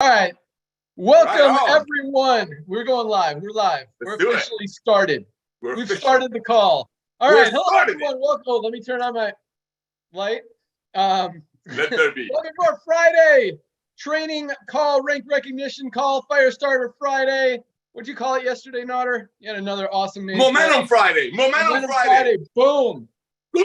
All right. Welcome, everyone. We're going live. We're live. We're officially started. We've started the call. All right. Hello, everyone. Welcome. Oh, let me turn on my light. Let there be. Welcome to our Friday training call, rank recognition call, Firestarter Friday. What'd you call it yesterday, Notter? You had another awesome name. Momentum Friday. Momentum Friday. Boom.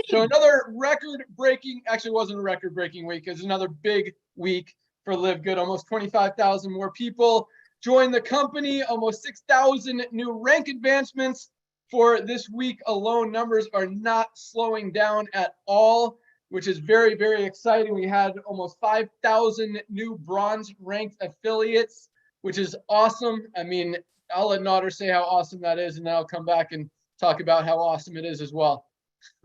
So another record-breaking, actually it wasn't a record-breaking week. It was another big week for LiveGood. Almost 25,000 more people joined the company. Almost 6,000 new rank advancements for this week alone. Numbers are not slowing down at all, which is very, very exciting. We had almost 5,000 new bronze ranked affiliates, which is awesome. I mean, I'll let Notter say how awesome that is, and then I'll come back and talk about how awesome it is as well.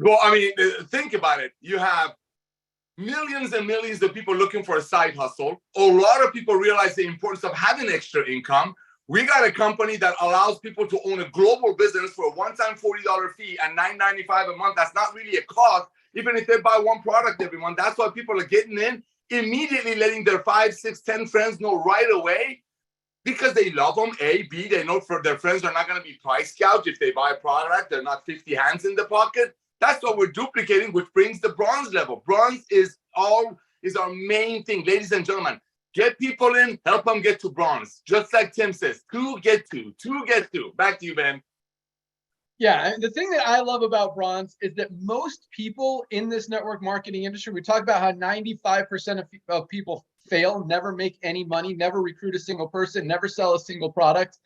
Well, I mean, think about it. You have millions and millions of people looking for a side hustle. A lot of people realize the importance of having extra income. We got a company that allows people to own a global business for a one-time $40 fee and $9.95 a month. That's not really a cost, even if they buy one product every month. That's why people are getting in, immediately letting their 5, 6, 10 friends know right away, because they love them. A, B, they know for their friends are not going to be price gouged. If they buy a product, they're not 50 hands in the pocket. That's what we're duplicating, which brings the bronze level. Bronze is our main thing. Ladies and gentlemen, get people in, help them get to bronze. Just like Tim says, two get to. Back to you, Ben. Yeah, the thing that I love about bronze is that most people in this network marketing industry, we talk about how 95% of people fail, never make any money, never recruit a single person, never sell a single product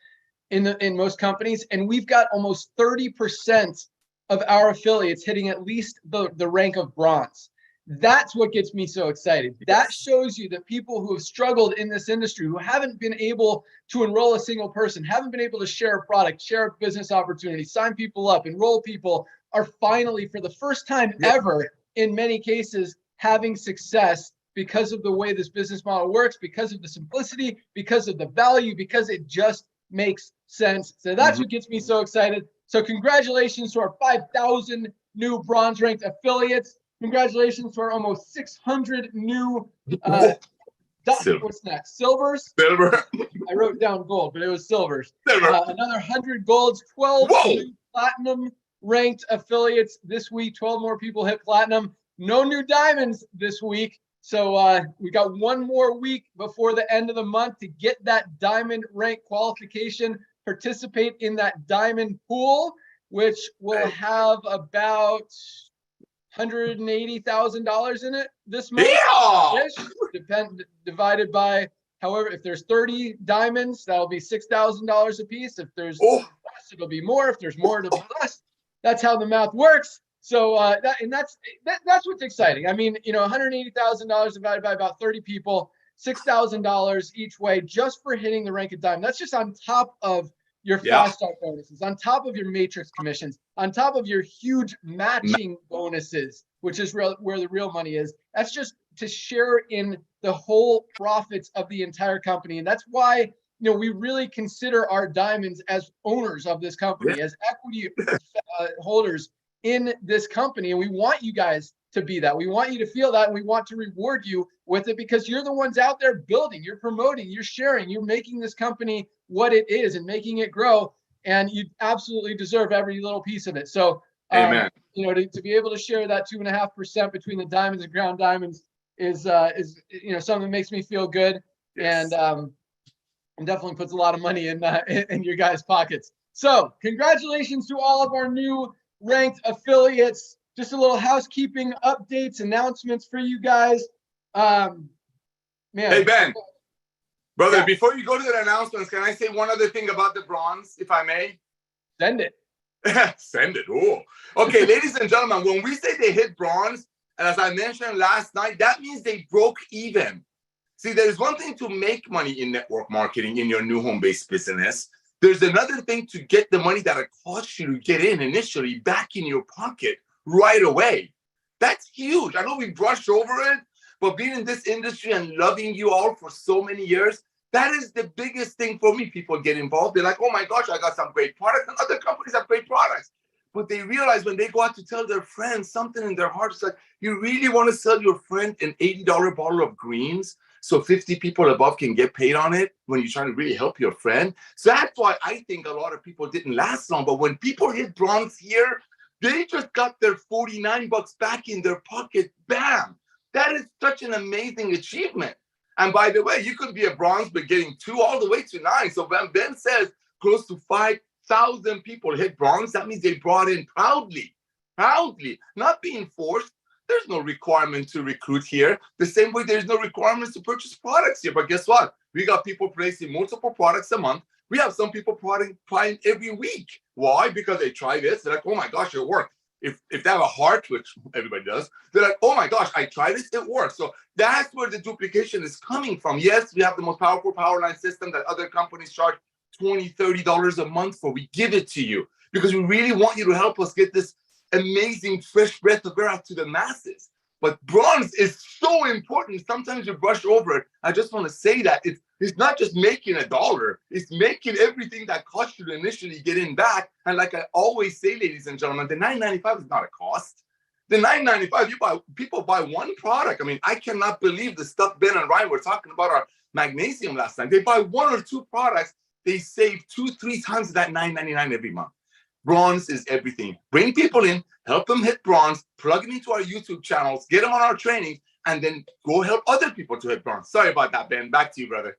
in most companies. And we've got almost 30% of our affiliates hitting at least the rank of bronze. That's what gets me so excited. That shows you that people who have struggled in this industry, who haven't been able to enroll a single person, haven't been able to share a product, share a business opportunity, sign people up, enroll people, are finally, for the first time ever, in many cases, having success because of the way this business model works, because of the simplicity, because of the value, because it just makes sense. So that's what gets me so excited. So congratulations to our 5,000 new bronze ranked affiliates. Congratulations to our almost 600 new, what's next? Silvers? Silver. I wrote down gold, but it was silvers. Silver. Another 100 golds, 12 new platinum ranked affiliates this week. 12 more people hit platinum. No new diamonds this week. So we got one more week before the end of the month to get that diamond rank qualification, participate in that diamond pool, which will have about $180,000 in it this month. Divided by, however, if there's 30 diamonds, that'll be $6,000 a piece. If there's less, it'll be more. If there's more, it'll be less. That's how the math works. So that's what's exciting. I mean, you know, $180,000 divided by about 30 people, $6,000 each way just for hitting the rank of diamond. That's just on top of your fast start bonuses, on top of your matrix commissions, on top of your huge matching bonuses, which is where the real money is. That's just to share in the whole profits of the entire company. And that's why, you know, we really consider our diamonds as owners of this company, as equity holders in this company. And we want you guys to be that. We want you to feel that, and we want to reward you with it, because you're the ones out there building, you're promoting, you're sharing, you're making this company what it is and making it grow. And you absolutely deserve every little piece of it. So, amen. You know, to be able to share that 2.5% between the diamonds and ground diamonds is you know, something that makes me feel good, and definitely puts a lot of money in your guys' pockets. So congratulations to all of our new ranked affiliates. Just a little housekeeping updates, announcements for you guys. Man, hey Ben, brother, before you go to the announcements, can I say one other thing about the bronze, if I may? Send it. Send it. Oh, okay, ladies and gentlemen, when we say they hit bronze, and as I mentioned last night, that means they broke even. See, there's one thing to make money in network marketing in your new home-based business. There's another thing to get the money that it costs you to get in initially back in your pocket right away. That's huge. I know we brushed over it, but being in this industry and loving you all for so many years, that is the biggest thing for me. People get involved. They're like, oh my gosh, I got some great products, and other companies have great products. But they realize when they go out to tell their friends, something in their heart is like, you really want to sell your friend an $80 bottle of greens? so 50 people above can get paid on it when you're trying to really help your friend. So that's why I think a lot of people didn't last long. But when people hit bronze here, they just got their $49 back in their pocket. Bam! That is such an amazing achievement. And by the way, you could be a bronze, but getting 2 all the way to 9. So when Ben says close to 5,000 people hit bronze, that means they brought in proudly, not being forced. There's no requirement to recruit here. The same way there's no requirements to purchase products here. But guess what? We got people placing multiple products a month. We have some people trying every week. Why? Because they try this. They're like, oh my gosh, it worked. If they have a heart, which everybody does, they're like, oh my gosh, I tried this, it works. So that's where the duplication is coming from. Yes, we have the most powerful power line system that other companies charge $20, $30 a month for. We give it to you because we really want you to help us get this amazing fresh breath of air out to the masses. But bronze is so important. Sometimes you brush over it. I just want to say that it's not just making $1. It's making everything that cost you to initially get in back. And like I always say, ladies and gentlemen, the $9.95 is not a cost. The $9.95, people buy one product. I mean, I cannot believe the stuff Ben and Ryan were talking about our magnesium last time. They buy 1 or 2 products. They save 2-3 times that $9.99 every month. Bronze is everything. Bring people in, help them hit bronze, plug them into our YouTube channels, get them on our trainings, and then go help other people to hit bronze. Sorry about that, Ben. Back to you, brother.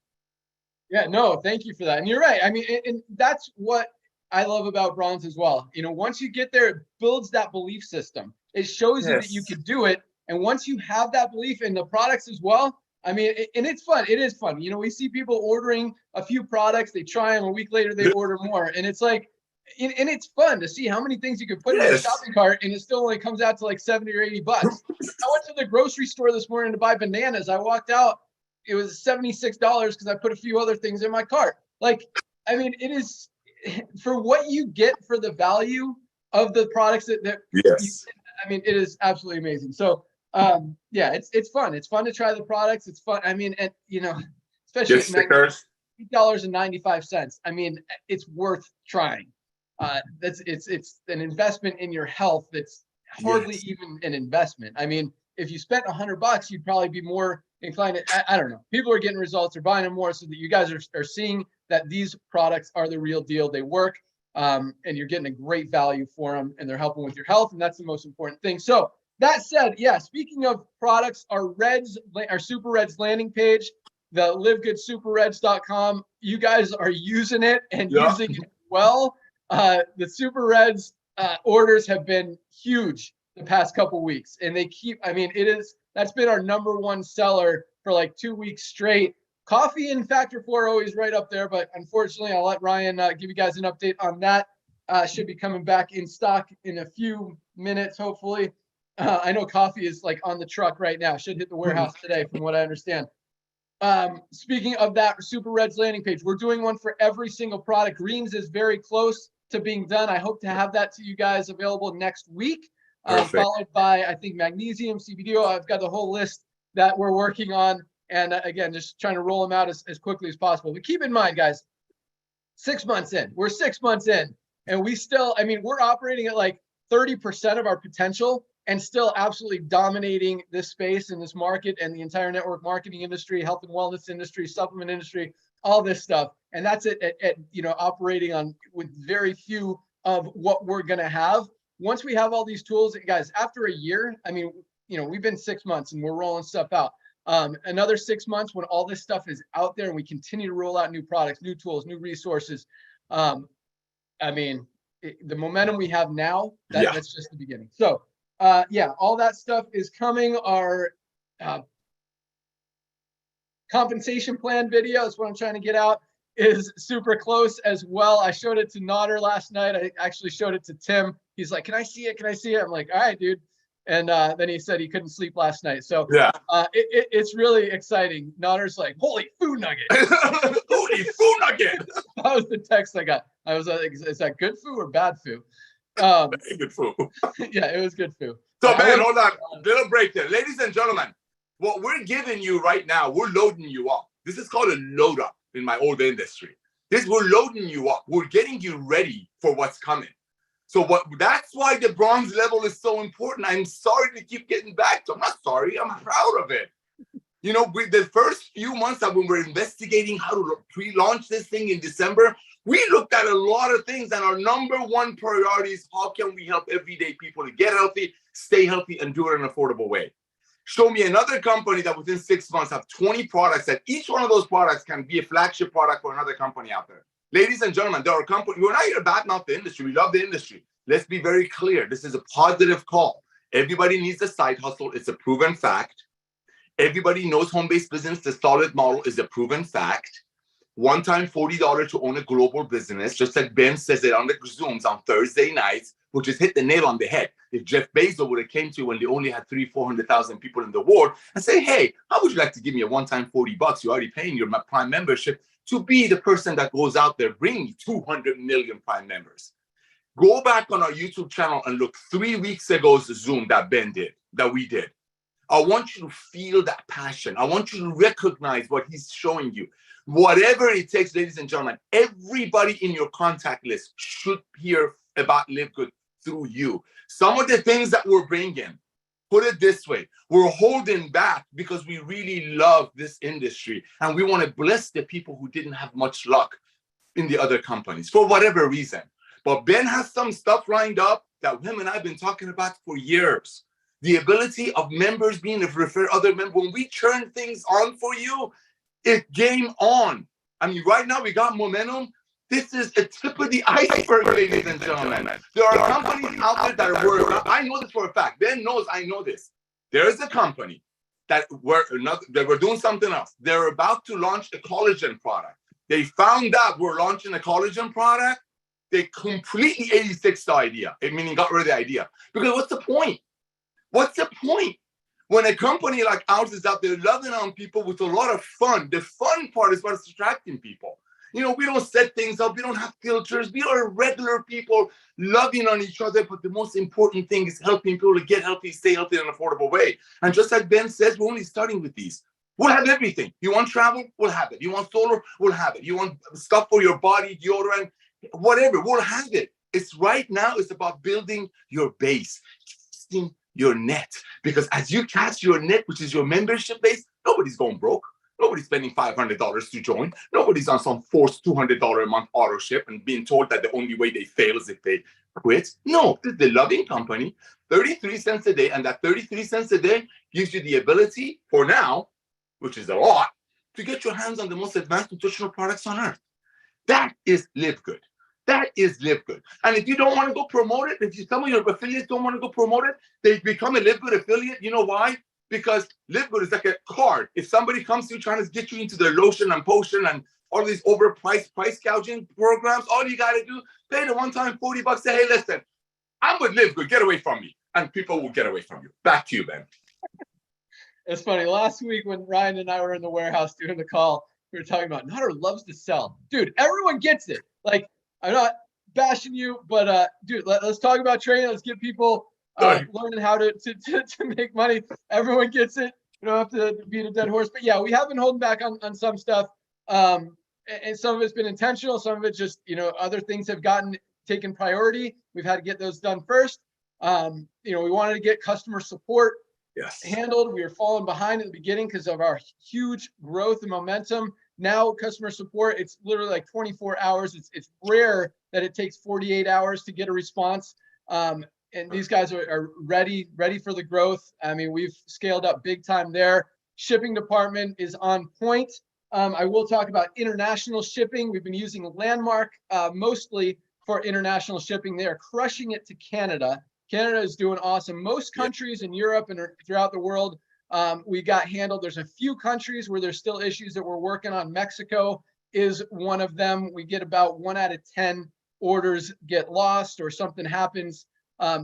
Yeah, no, thank you for that. And you're right. I mean, and that's what I love about bronze as well. You know, once you get there, it builds that belief system. It shows you that you can do it. And once you have that belief in the products as well, I mean, and it's fun. It is fun. You know, we see people ordering a few products, they try them, a week later they order more. And it's like, and it's fun to see how many things you can put in your shopping cart and it still only comes out to like 70 or 80 bucks. I went to the grocery store this morning to buy bananas. I walked out, it was $76 because I put a few other things in my cart. Like, I mean, it is for what you get for the value of the products that I mean, it is absolutely amazing. So yeah, it's fun. It's fun to try the products. It's fun. I mean, and you know, especially at $8.95. I mean, it's worth trying. It's an investment in your health. That's hardly even an investment. I mean, if you spent $100, you'd probably be more inclined to, I don't know. People are getting results, they're buying them more, so that you guys are seeing that these products are the real deal. They work, and you're getting a great value for them, and they're helping with your health, and that's the most important thing. So that said, yeah, speaking of products, our Super Reds landing page, the LiveGoodSuperReds.com, you guys are using it and using it well. The Super Reds orders have been huge the past couple weeks, and they keep, I mean, that's been our #1 seller for like 2 weeks straight. Coffee and Factor 4 are always right up there, but unfortunately, I'll let Ryan give you guys an update on that. Should be coming back in stock in a few minutes, hopefully. I know coffee is like on the truck right now. Should hit the warehouse today, from what I understand. Speaking of that Super Reds landing page, we're doing one for every single product. Greens is very close to being done. I hope to have that to you guys available next week, followed by, I think, magnesium, CBD. I've got the whole list that we're working on. And again, just trying to roll them out as quickly as possible. But keep in mind, guys, 6 months in, we're 6 months in, and we still, I mean, we're operating at like 30% of our potential and still absolutely dominating this space and this market and the entire network marketing industry, health and wellness industry, supplement industry, all this stuff. And that's at you know, operating on with very few of what we're going to have. Once we have all these tools, guys, after a year, I mean, you know, we've been 6 months and we're rolling stuff out. Another 6 months when all this stuff is out there and we continue to roll out new products, new tools, new resources. I mean, the momentum we have now, that's just the beginning. So yeah, all that stuff is coming. Our compensation plan video is what I'm trying to get out, is super close as well. I showed it to Nodder last night. I actually showed it to Tim. He's like, can I see it? Can I see it? I'm like, all right, dude. And then he said he couldn't sleep last night. So yeah, it's really exciting. Nodder's like, holy food nugget. Holy food nugget. That was the text I got. I was like, is that good food or bad food? Good food. Yeah, it was good food. So man, hold on. Little break there. Ladies and gentlemen, what we're giving you right now, we're loading you up. This is called a load up in my old industry. We're loading you up. We're getting you ready for what's coming. So that's why the bronze level is so important. I'm sorry to keep getting back to. I'm not sorry. I'm proud of it. You know, the first few months that we were investigating how to pre-launch this thing in December, we looked at a lot of things, and our number one priority is how can we help everyday people to get healthy, stay healthy, and do it in an affordable way. Show me another company that within 6 months have 20 products that each one of those products can be a flagship product for another company out there. Ladies and gentlemen, there are companies, we're not here to badmouth the industry. We love the industry. Let's be very clear. This is a positive call. Everybody needs a side hustle. It's a proven fact. Everybody knows home-based business, the solid model is a proven fact. One time $40 to own a global business, just like Ben says it on the Zooms on Thursday nights, which just hit the nail on the head. If Jeff Bezos would have came to you when they only had 300,000-400,000 people in the world and say, hey, how would you like to give me a one-time $40? You're already paying your Prime membership to be the person that goes out there bringing 200 million Prime members. Go back on our YouTube channel and look 3 weeks ago's Zoom that Ben did, that we did. I want you to feel that passion. I want you to recognize what he's showing you. Whatever it takes, ladies and gentlemen, everybody in your contact list should hear about LiveGood through you. Some of the things that we're bringing, put it this way, we're holding back because we really love this industry and we want to bless the people who didn't have much luck in the other companies for whatever reason. But Ben has some stuff lined up that him and I have been talking about for years. The ability of members being able to refer other members. When we turn things on for you, it's game on. I mean, right now we got momentum. This is a tip of the iceberg, ladies and gentlemen. There are companies out there that are working. I know this for a fact. Ben knows I know this. There is a company that we're doing something else. They're about to launch a collagen product. They found out we're launching a collagen product. They completely 86 the idea, meaning got rid of the idea. Because what's the point? What's the point? When a company like ours is out there loving on people with a lot of fun, the fun part is what's attracting people. You know, we don't set things up. We don't have filters. We are regular people loving on each other. But the most important thing is helping people to get healthy, stay healthy in an affordable way. And just like Ben says, we're only starting with these. We'll have everything. You want travel? We'll have it. You want solar? We'll have it. You want stuff for your body, deodorant, whatever? We'll have it. It's right now, it's about building your base, casting your net. Because as you cast your net, which is your membership base, nobody's going broke. Nobody's spending $500 to join. Nobody's on some forced $200 a month auto ship and being told that the only way they fail is if they quit. No, this is the loving company, 33 cents a day. And that 33 cents a day gives you the ability for now, which is a lot, to get your hands on the most advanced nutritional products on earth. That is LiveGood. That is LiveGood. And if you don't want to go promote it, if some of your affiliates don't want to go promote it, they become a LiveGood affiliate. You know why? Because LiveGood is like a card. If somebody comes to you trying to get you into their lotion and potion and all these overpriced price gouging programs, all you got to do, pay the one-time $40, say, hey, listen, I'm with LiveGood, get away from me. And people will get away from you. Back to you, Ben. It's funny. Last week when Ryan and I were in the warehouse doing the call, we were talking about Nutter loves to sell. Dude, everyone gets it. Like, I'm not bashing you, but dude, let's talk about trading. Let's get people learning how to make money. Everyone gets it. You don't have to beat a dead horse. But yeah, we have been holding back on some stuff. And some of it's been intentional. Some of it just, other things have taken priority. We've had to get those done first. We wanted to get customer support handled. We were falling behind at the beginning because of our huge growth and momentum. Now customer support, it's literally like 24 hours. It's rare that it takes 48 hours to get a response. And these guys are ready for the growth. I mean, we've scaled up big time there. Shipping department is on point. I will talk about international shipping. We've been using Landmark mostly for international shipping. They are crushing it to Canada. Canada is doing awesome. Most countries in Europe and throughout the world, we got handled. There's a few countries where there's still issues that we're working on. Mexico is one of them. We get about 1 out of 10 orders get lost or something happens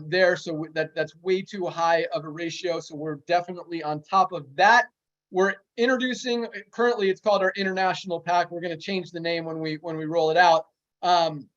there. So that's way too high of a ratio. So we're definitely on top of that. We're introducing, currently it's called our international pack. We're going to change the name when we roll it out. And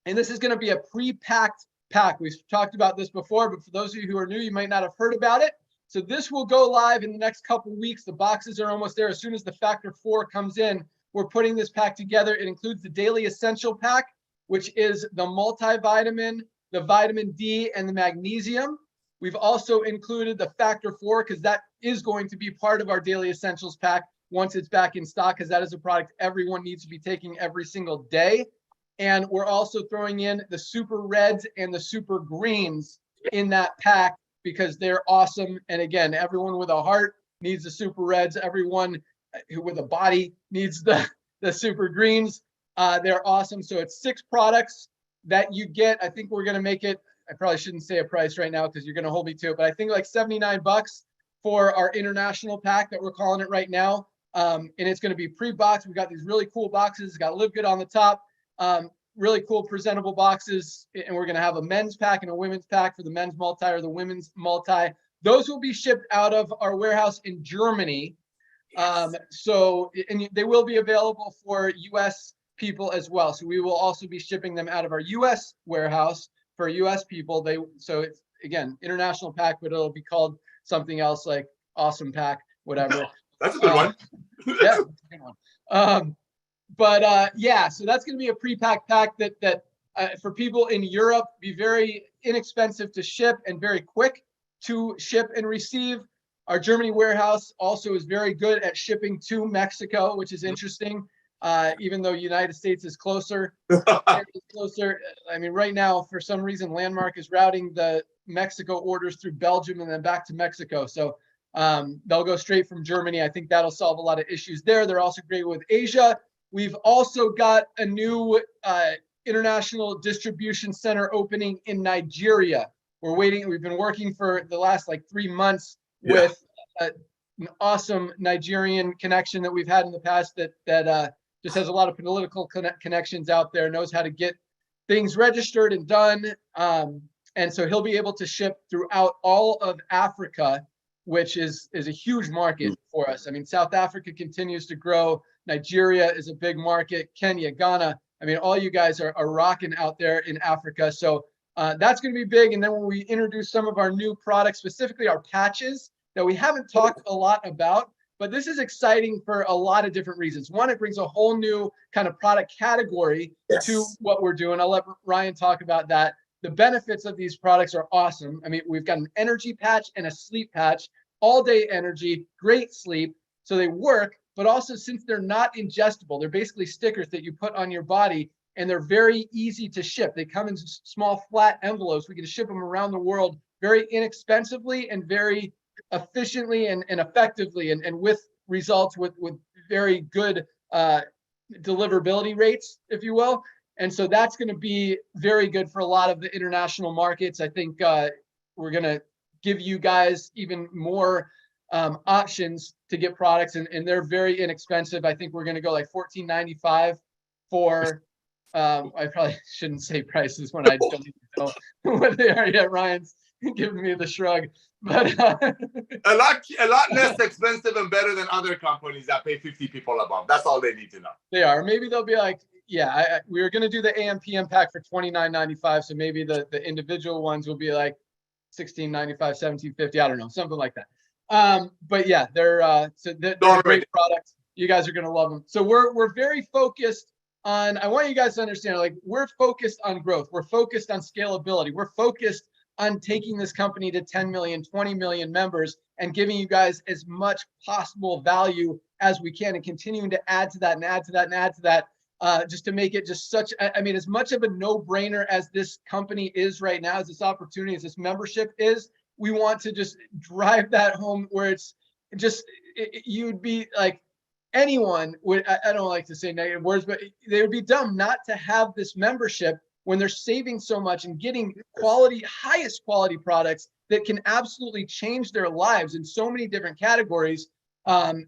this is going to be a pre-packed pack. We've talked about this before, but for those of you who are new, you might not have heard about it. So this will go live in the next couple weeks. The boxes are almost there. As soon as the Factor 4 comes in, we're putting this pack together. It includes the Daily Essential Pack, which is the multivitamin, the vitamin D, and the magnesium. We've also included the Factor 4 because that is going to be part of our Daily Essentials pack once it's back in stock, because that is a product everyone needs to be taking every single day. And we're also throwing in the super reds and the super greens in that pack because they're awesome. And again, everyone with a heart needs the super reds. Everyone with a body needs the super greens. They're awesome. So it's 6 products that you get. I think we're going to make it, I probably shouldn't say a price right now because you're going to hold me to it, but I think like $79 for our international pack that we're calling it right now. And it's going to be pre-boxed. We've got these really cool boxes. It's got LiveGood on the top. Really cool presentable boxes. And we're going to have a men's pack and a women's pack for the men's multi or the women's multi. Those will be shipped out of our warehouse in Germany. Yes. And they will be available for US people as well. So we will also be shipping them out of our US warehouse for US people. So it's, again, international pack, but it'll be called something else like Awesome Pack, whatever. That's a good one. Yeah, that's a good one. Yeah, so that's going to be a pre-packed pack that for people in Europe, be very inexpensive to ship and very quick to ship and receive. Our Germany warehouse also is very good at shipping to Mexico, which is interesting. Even though United States is closer, I mean, right now, for some reason, Landmark is routing the Mexico orders through Belgium and then back to Mexico. So they'll go straight from Germany. I think that'll solve a lot of issues there. They're also great with Asia. We've also got a new international distribution center opening in Nigeria. We're waiting. We've been working for the last like 3 months with an awesome Nigerian connection that we've had in the past that just has a lot of political connections out there, knows how to get things registered and done. And so he'll be able to ship throughout all of Africa, which is a huge market for us. I mean, South Africa continues to grow. Nigeria is a big market. Kenya, Ghana. I mean, all you guys are rocking out there in Africa. So that's going to be big. And then when we introduce some of our new products, specifically our patches that we haven't talked a lot about, but this is exciting for a lot of different reasons. One, it brings a whole new kind of product category to what we're doing. I'll let Ryan talk about that. The benefits of these products are awesome. I mean, we've got an energy patch and a sleep patch, all day energy, great sleep. So they work, but also since they're not ingestible, they're basically stickers that you put on your body and they're very easy to ship. They come in small flat envelopes. We can ship them around the world very inexpensively and very efficiently and effectively and with results with very good deliverability rates, if you will. And so that's going to be very good for a lot of the international markets. I think we're going to give you guys even more options to get products, and they're very inexpensive. I think we're going to go like $14.95 for I probably shouldn't say prices when I don't even know what they are yet. Ryan's giving me the shrug, but a lot less expensive and better than other companies that pay 50 people above. That's all they need to know. They are. Maybe they'll be like, yeah, we were going to do the AM PM pack for $29.95, so maybe the individual ones will be like $16.95, $17.50. I don't know, something like that. But yeah, they're great products. You guys are going to love them. So we're very focused on. I want you guys to understand, like, we're focused on growth. We're focused on scalability. We're focused on taking this company to 10 million, 20 million members and giving you guys as much possible value as we can and continuing to add to that and add to that and add to that. Just to make it just such, I mean, as much of a no-brainer as this company is right now, as this opportunity, as this membership is, we want to just drive that home where it's just, you'd be like, anyone would, I don't like to say negative words, but they would be dumb not to have this membership when they're saving so much and getting quality, highest quality products that can absolutely change their lives in so many different categories.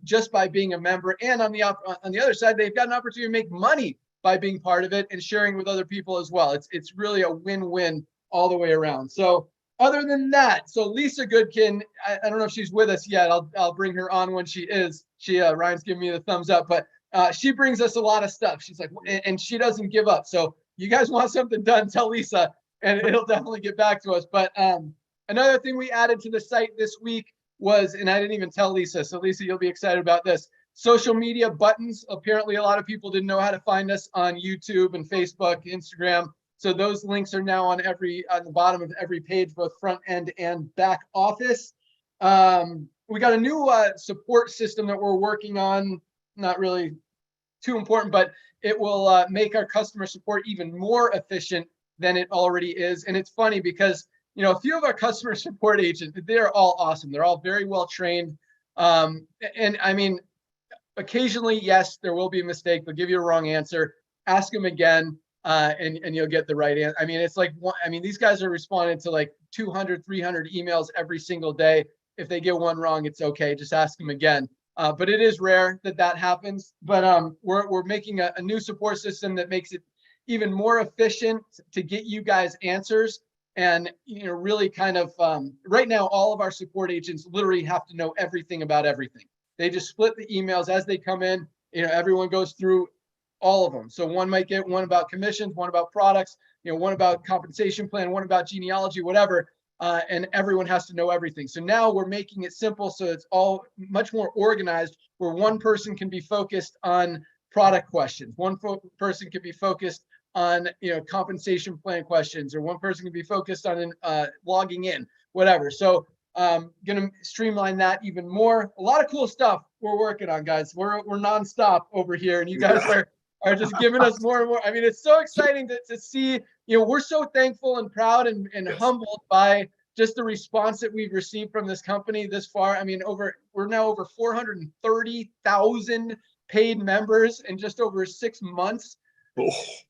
Just by being a member, and on the other side, they've got an opportunity to make money by being part of it and sharing with other people as well. It's really a win-win all the way around. So other than that, so Lisa Goodkin, I don't know if she's with us yet. I'll bring her on when she is. Ryan's giving me the thumbs up, but she brings us a lot of stuff. She's like, and she doesn't give up. So you guys want something done, tell Lisa, and it'll definitely get back to us. But another thing we added to the site this week was, and I didn't even tell Lisa, so Lisa, you'll be excited about this, social media buttons. Apparently, a lot of people didn't know how to find us on YouTube and Facebook, Instagram. So those links are now on the bottom of every page, both front end and back office. we got a new support system that we're working on. Not really too important, but it will make our customer support even more efficient than it already is. And it's funny because, a few of our customer support agents, they're all awesome. They're all very well trained. And I mean, occasionally, yes, there will be a mistake. They'll give you a wrong answer. Ask them again, and you'll get the right answer. I mean, it's like, these guys are responding to like 200, 300 emails every single day. If they get one wrong, it's okay. Just ask them again. But it is rare that happens. But we're making a new support system that makes it even more efficient to get you guys answers. And really kind of right now, all of our support agents literally have to know everything about everything. They just split the emails as they come in. Everyone goes through all of them. So one might get one about commissions, one about products, one about compensation plan, one about genealogy, whatever. And everyone has to know everything. So now we're making it simple, so it's all much more organized, where one person can be focused on product questions, one person can be focused on compensation plan questions, or one person can be focused on logging in, whatever. So gonna streamline that even more. A lot of cool stuff we're working on, guys. We're nonstop over here, and you guys are just giving us more and more. I mean, it's so exciting to see. We're so thankful and proud and Yes. humbled by just the response that we've received from this company this far. I mean, we're now over 430,000 paid members in just over 6 months. Oh.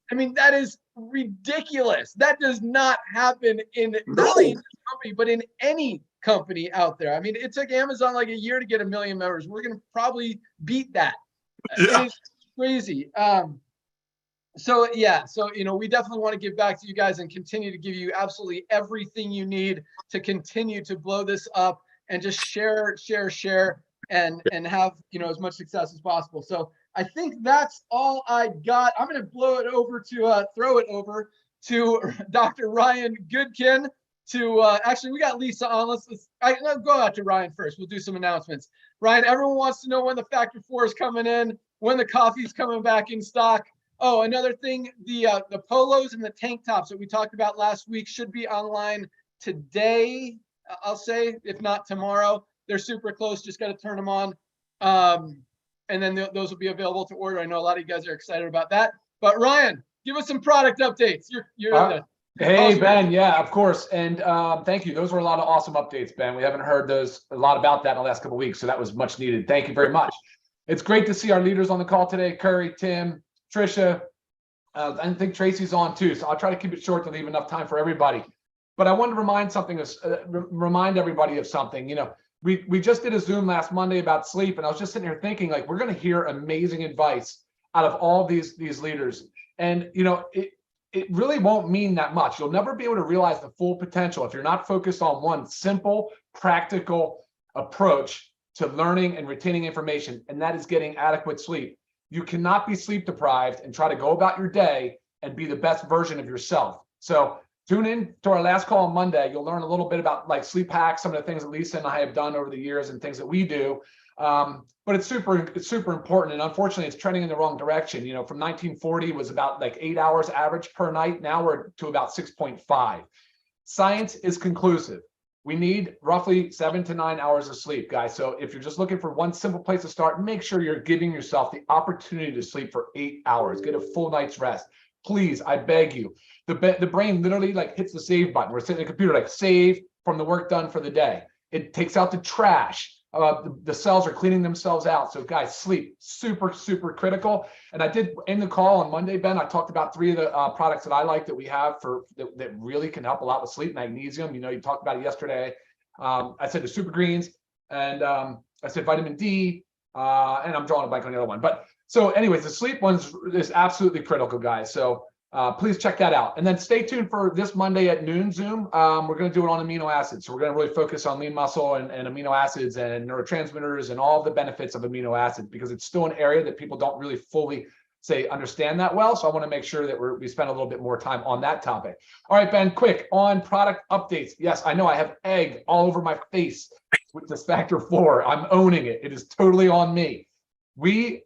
I mean, that is ridiculous. That does not happen in No. not only in this company, but in any company out there. I mean, it took Amazon like a year to get 1 million members. We're going to probably beat that. Yeah. It is crazy. So we definitely want to give back to you guys and continue to give you absolutely everything you need to continue to blow this up and just share and have as much success as possible. So I think that's all I got. I'm going to throw it over to Dr. Ryan Goodkin. Actually, we got Lisa on. Let's go out to Ryan first. We'll do some announcements. Ryan, everyone wants to know when the Factor 4 is coming in, when the coffee's coming back in stock. Oh, another thing, the polos and the tank tops that we talked about last week should be online today, I'll say, if not tomorrow. They're super close. Just got to turn them on. And then those will be available to order. I know a lot of you guys are excited about that. But Ryan, give us some product updates. Hey, Ben. Yeah, of course. And thank you. Those were a lot of awesome updates, Ben. We haven't heard a lot about that in the last couple of weeks. So that was much needed. Thank you very much. It's great to see our leaders on the call today. Curry, Tim, Trisha. I think Tracy's on too. So I'll try to keep it short to leave enough time for everybody. But I wanted to remind everybody of something. We just did a Zoom last Monday about sleep, and I was just sitting here thinking, like, we're going to hear amazing advice out of all these leaders. And, it really won't mean that much. You'll never be able to realize the full potential if you're not focused on one simple, practical approach to learning and retaining information, and that is getting adequate sleep. You cannot be sleep deprived and try to go about your day and be the best version of yourself. So tune in to our last call on Monday. You'll learn a little bit about like sleep hacks, some of the things that Lisa and I have done over the years and things that we do. But it's super important. And unfortunately, it's trending in the wrong direction. From 1940 was about like 8 hours average per night. Now we're to about 6.5. Science is conclusive. We need roughly 7 to 9 hours of sleep, guys. So if you're just looking for one simple place to start, make sure you're giving yourself the opportunity to sleep for 8 hours. Get a full night's rest. Please, I beg you. The brain literally like hits the save button. We're sitting at the computer like save from the work done for the day. It takes out the trash. The cells are cleaning themselves out. So guys, sleep, super critical. And I did in the call on Monday, Ben, I talked about 3 of the products that I like that we have that really can help a lot with sleep. Magnesium, you talked about it yesterday. I said the super greens, and I said vitamin D, and I'm drawing a blank on the other one. But so anyways, the sleep one is absolutely critical, guys. So please check that out. And then stay tuned for this Monday at noon Zoom. We're going to do it on amino acids. So we're going to really focus on lean muscle and amino acids and neurotransmitters and all the benefits of amino acids, because it's still an area that people don't really fully understand that well. So I want to make sure that we spend a little bit more time on that topic. All right, Ben, quick on product updates. Yes, I know I have egg all over my face with this Factor 4. I'm owning it. It is totally on me.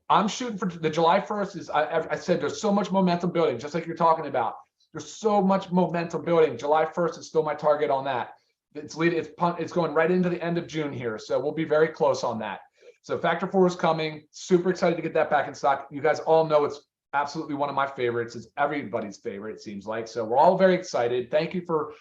I'm shooting for the July 1st. I said there's so much momentum building, just like you're talking about. There's so much momentum building. July 1st is still my target on that. It's going right into the end of June here. So we'll be very close on that. So Factor 4 is coming. Super excited to get that back in stock. You guys all know it's absolutely one of my favorites. It's everybody's favorite, it seems like. So we're all very excited. Thank you for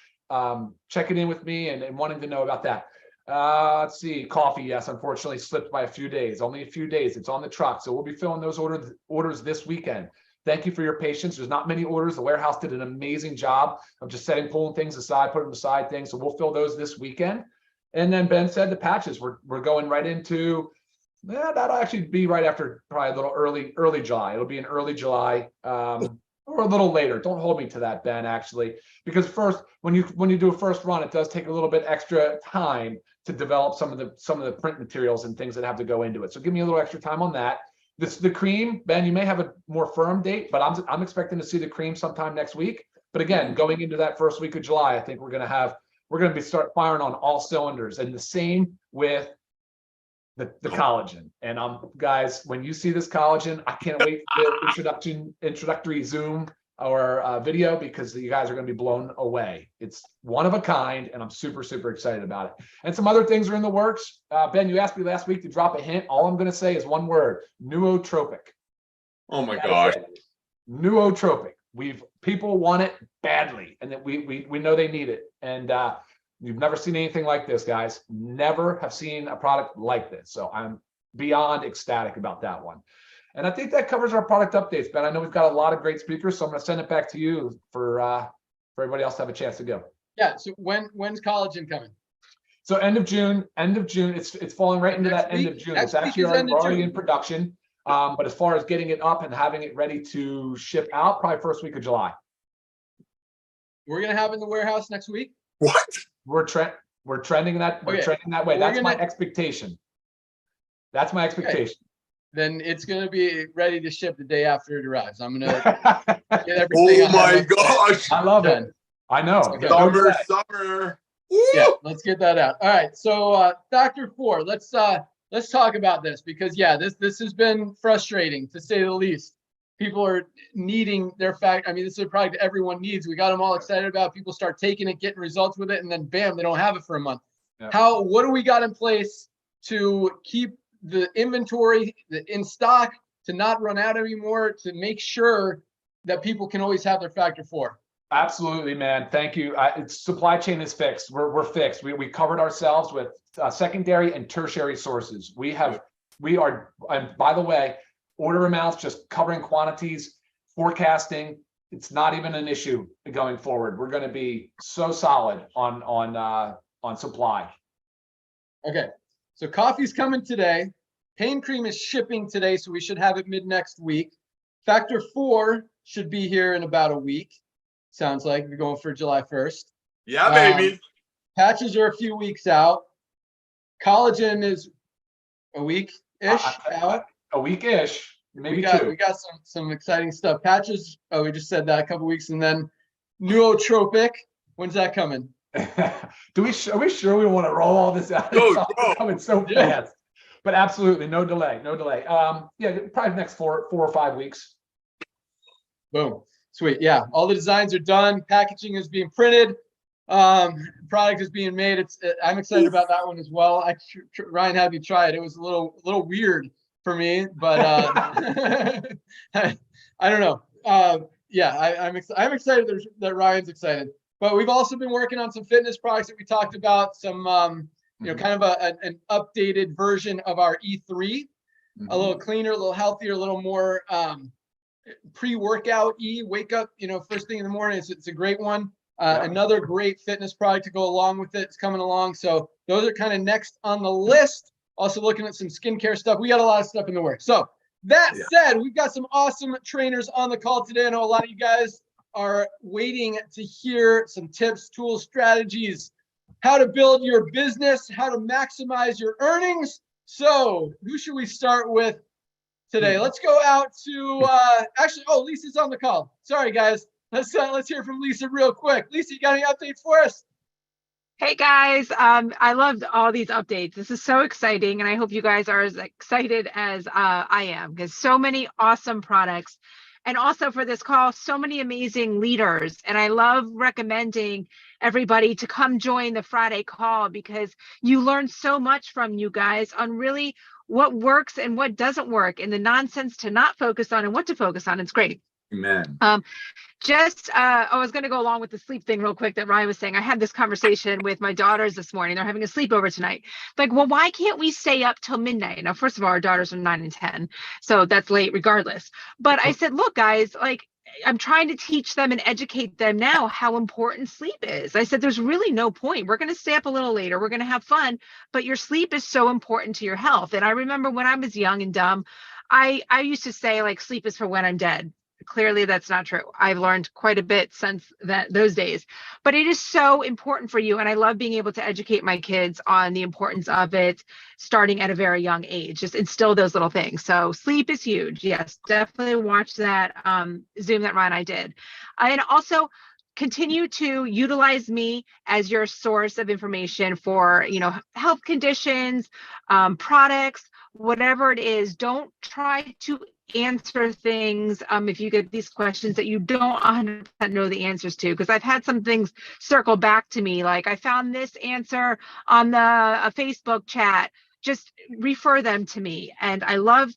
checking in with me and wanting to know about that. Let's see, coffee. Yes, unfortunately slipped by a few days, only a few days. It's on the truck. So we'll be filling those orders this weekend. Thank you for your patience. There's not many orders. The warehouse did an amazing job of just pulling things aside, putting aside things. So we'll fill those this weekend. And then Ben said the patches, we're going right into, that'll actually be right after probably a little early July. It'll be in early July or a little later. Don't hold me to that, Ben, actually, because first, when you do a first run, it does take a little bit extra time to develop some of the print materials and things that have to go into it. So give me a little extra time on that. The cream, Ben, you may have a more firm date, but I'm expecting to see the cream sometime next week. But again, going into that first week of July, I think we're gonna be start firing on all cylinders. And the same with the collagen. And guys, when you see this collagen, I can't wait for the introductory Zoom or video, because you guys are going to be blown away. It's one of a kind, and I'm super, super excited about it. And some other things are in the works. Ben, you asked me last week to drop a hint. All I'm going to say is one word: nootropic. Oh my gosh. Nootropic. People want it badly, and that we know they need it. And you've never seen anything like this, guys. Never have seen a product like this. So I'm beyond ecstatic about that one. And I think that covers our product updates, Ben. I know we've got a lot of great speakers, so I'm going to send it back to you for everybody else to have a chance to go. Yeah. So when's collagen coming? So end of June. It's falling right into that end of June. It's actually already in production. But as far as getting it up and having it ready to ship out, probably first week of July. We're going to have it in the warehouse next week. What? We're trending that. We're trending that way. That's my expectation. That's my expectation. Okay. Then it's going to be ready to ship the day after it arrives. I'm going to get everything. Oh my gosh. I love it. I know. Okay. Summer. Yeah, let's get that out. All right. So Factor 4, let's talk about this, because this has been frustrating, to say the least. People are needing their this is a product everyone needs. We got them all excited about. People start taking it, getting results with it, and then bam, they don't have it for a month. Yeah. What do we got in place to keep the inventory in stock, to not run out anymore, to make sure that people can always have their Factor 4? Absolutely, man. Thank you. Supply chain is fixed. We're fixed. We covered ourselves with secondary and tertiary sources. We are, and by the way, order amounts, just covering quantities, forecasting, it's not even an issue going forward. We're going to be so solid on supply. Okay. So coffee's coming today. Pain cream is shipping today, so we should have it mid next week. Factor 4 should be here in about a week. Sounds like we're going for July 1st. Yeah, baby. Patches are a few weeks out. Collagen is a week-ish out. A week-ish, maybe two. We got some exciting stuff. Patches, we just said that a couple weeks. And then nootropic, when's that coming? Are we sure we want to roll all this out? It's coming so fast. But absolutely, no delay. Yeah, probably next 4 or 5 weeks. Boom. Sweet. Yeah, all the designs are done. Packaging is being printed. Product is being made. I'm excited about that one as well. Ryan had me try it. It was a little weird for me, but I don't know. I'm excited that Ryan's excited. But we've also been working on some fitness products that we talked about. Some kind of an updated version of our E3, a little cleaner, a little healthier, a little more pre-workout wake up, first thing in the morning. It's a great one. Another great fitness product to go along with it is coming along. So those are kind of next on the list. Also looking at some skincare stuff. We got a lot of stuff in the works. So that said, we've got some awesome trainers on the call today. I know a lot of you guys are waiting to hear some tips, tools, strategies, how to build your business, how to maximize your earnings. So who should we start with today? Let's go out to Lisa's on the call. Sorry, guys. Let's hear from Lisa real quick. Lisa, you got any updates for us? Hey guys, I loved all these updates. This is so exciting, and I hope you guys are as excited as I am, because so many awesome products. and also for this call. So many amazing leaders. And I love recommending everybody to come join the Friday call, because you learn so much from you guys on really what works and what doesn't work, and the nonsense to not focus on and what to focus on. It's great. Amen. I was going to go along with the sleep thing real quick that Ryan was saying. I had this conversation with my daughters this morning. They're having a sleepover tonight. Like, well, why can't we stay up till midnight? Now, first of all, our daughters are 9 and 10, so that's late regardless. But I said, look, guys, like, I'm trying to teach them and educate them now how important sleep is. I said, there's really no point. We're going to stay up a little later. We're going to have fun, but your sleep is so important to your health. And I remember when I was young and dumb, I used to say, like, sleep is for when I'm dead. Clearly, that's not true. I've learned quite a bit since those days, but it is so important for you. And I love being able to educate my kids on the importance of it, starting at a very young age. Just instill those little things. So sleep is huge. Yes, definitely watch that Zoom that Ryan and I did. And also continue to utilize me as your source of information for, health conditions, products, whatever it is. Don't try to answer things if you get these questions that you don't 100% know the answers to, because I've had some things circle back to me, like, I found this answer on a Facebook chat. Just refer them to me. And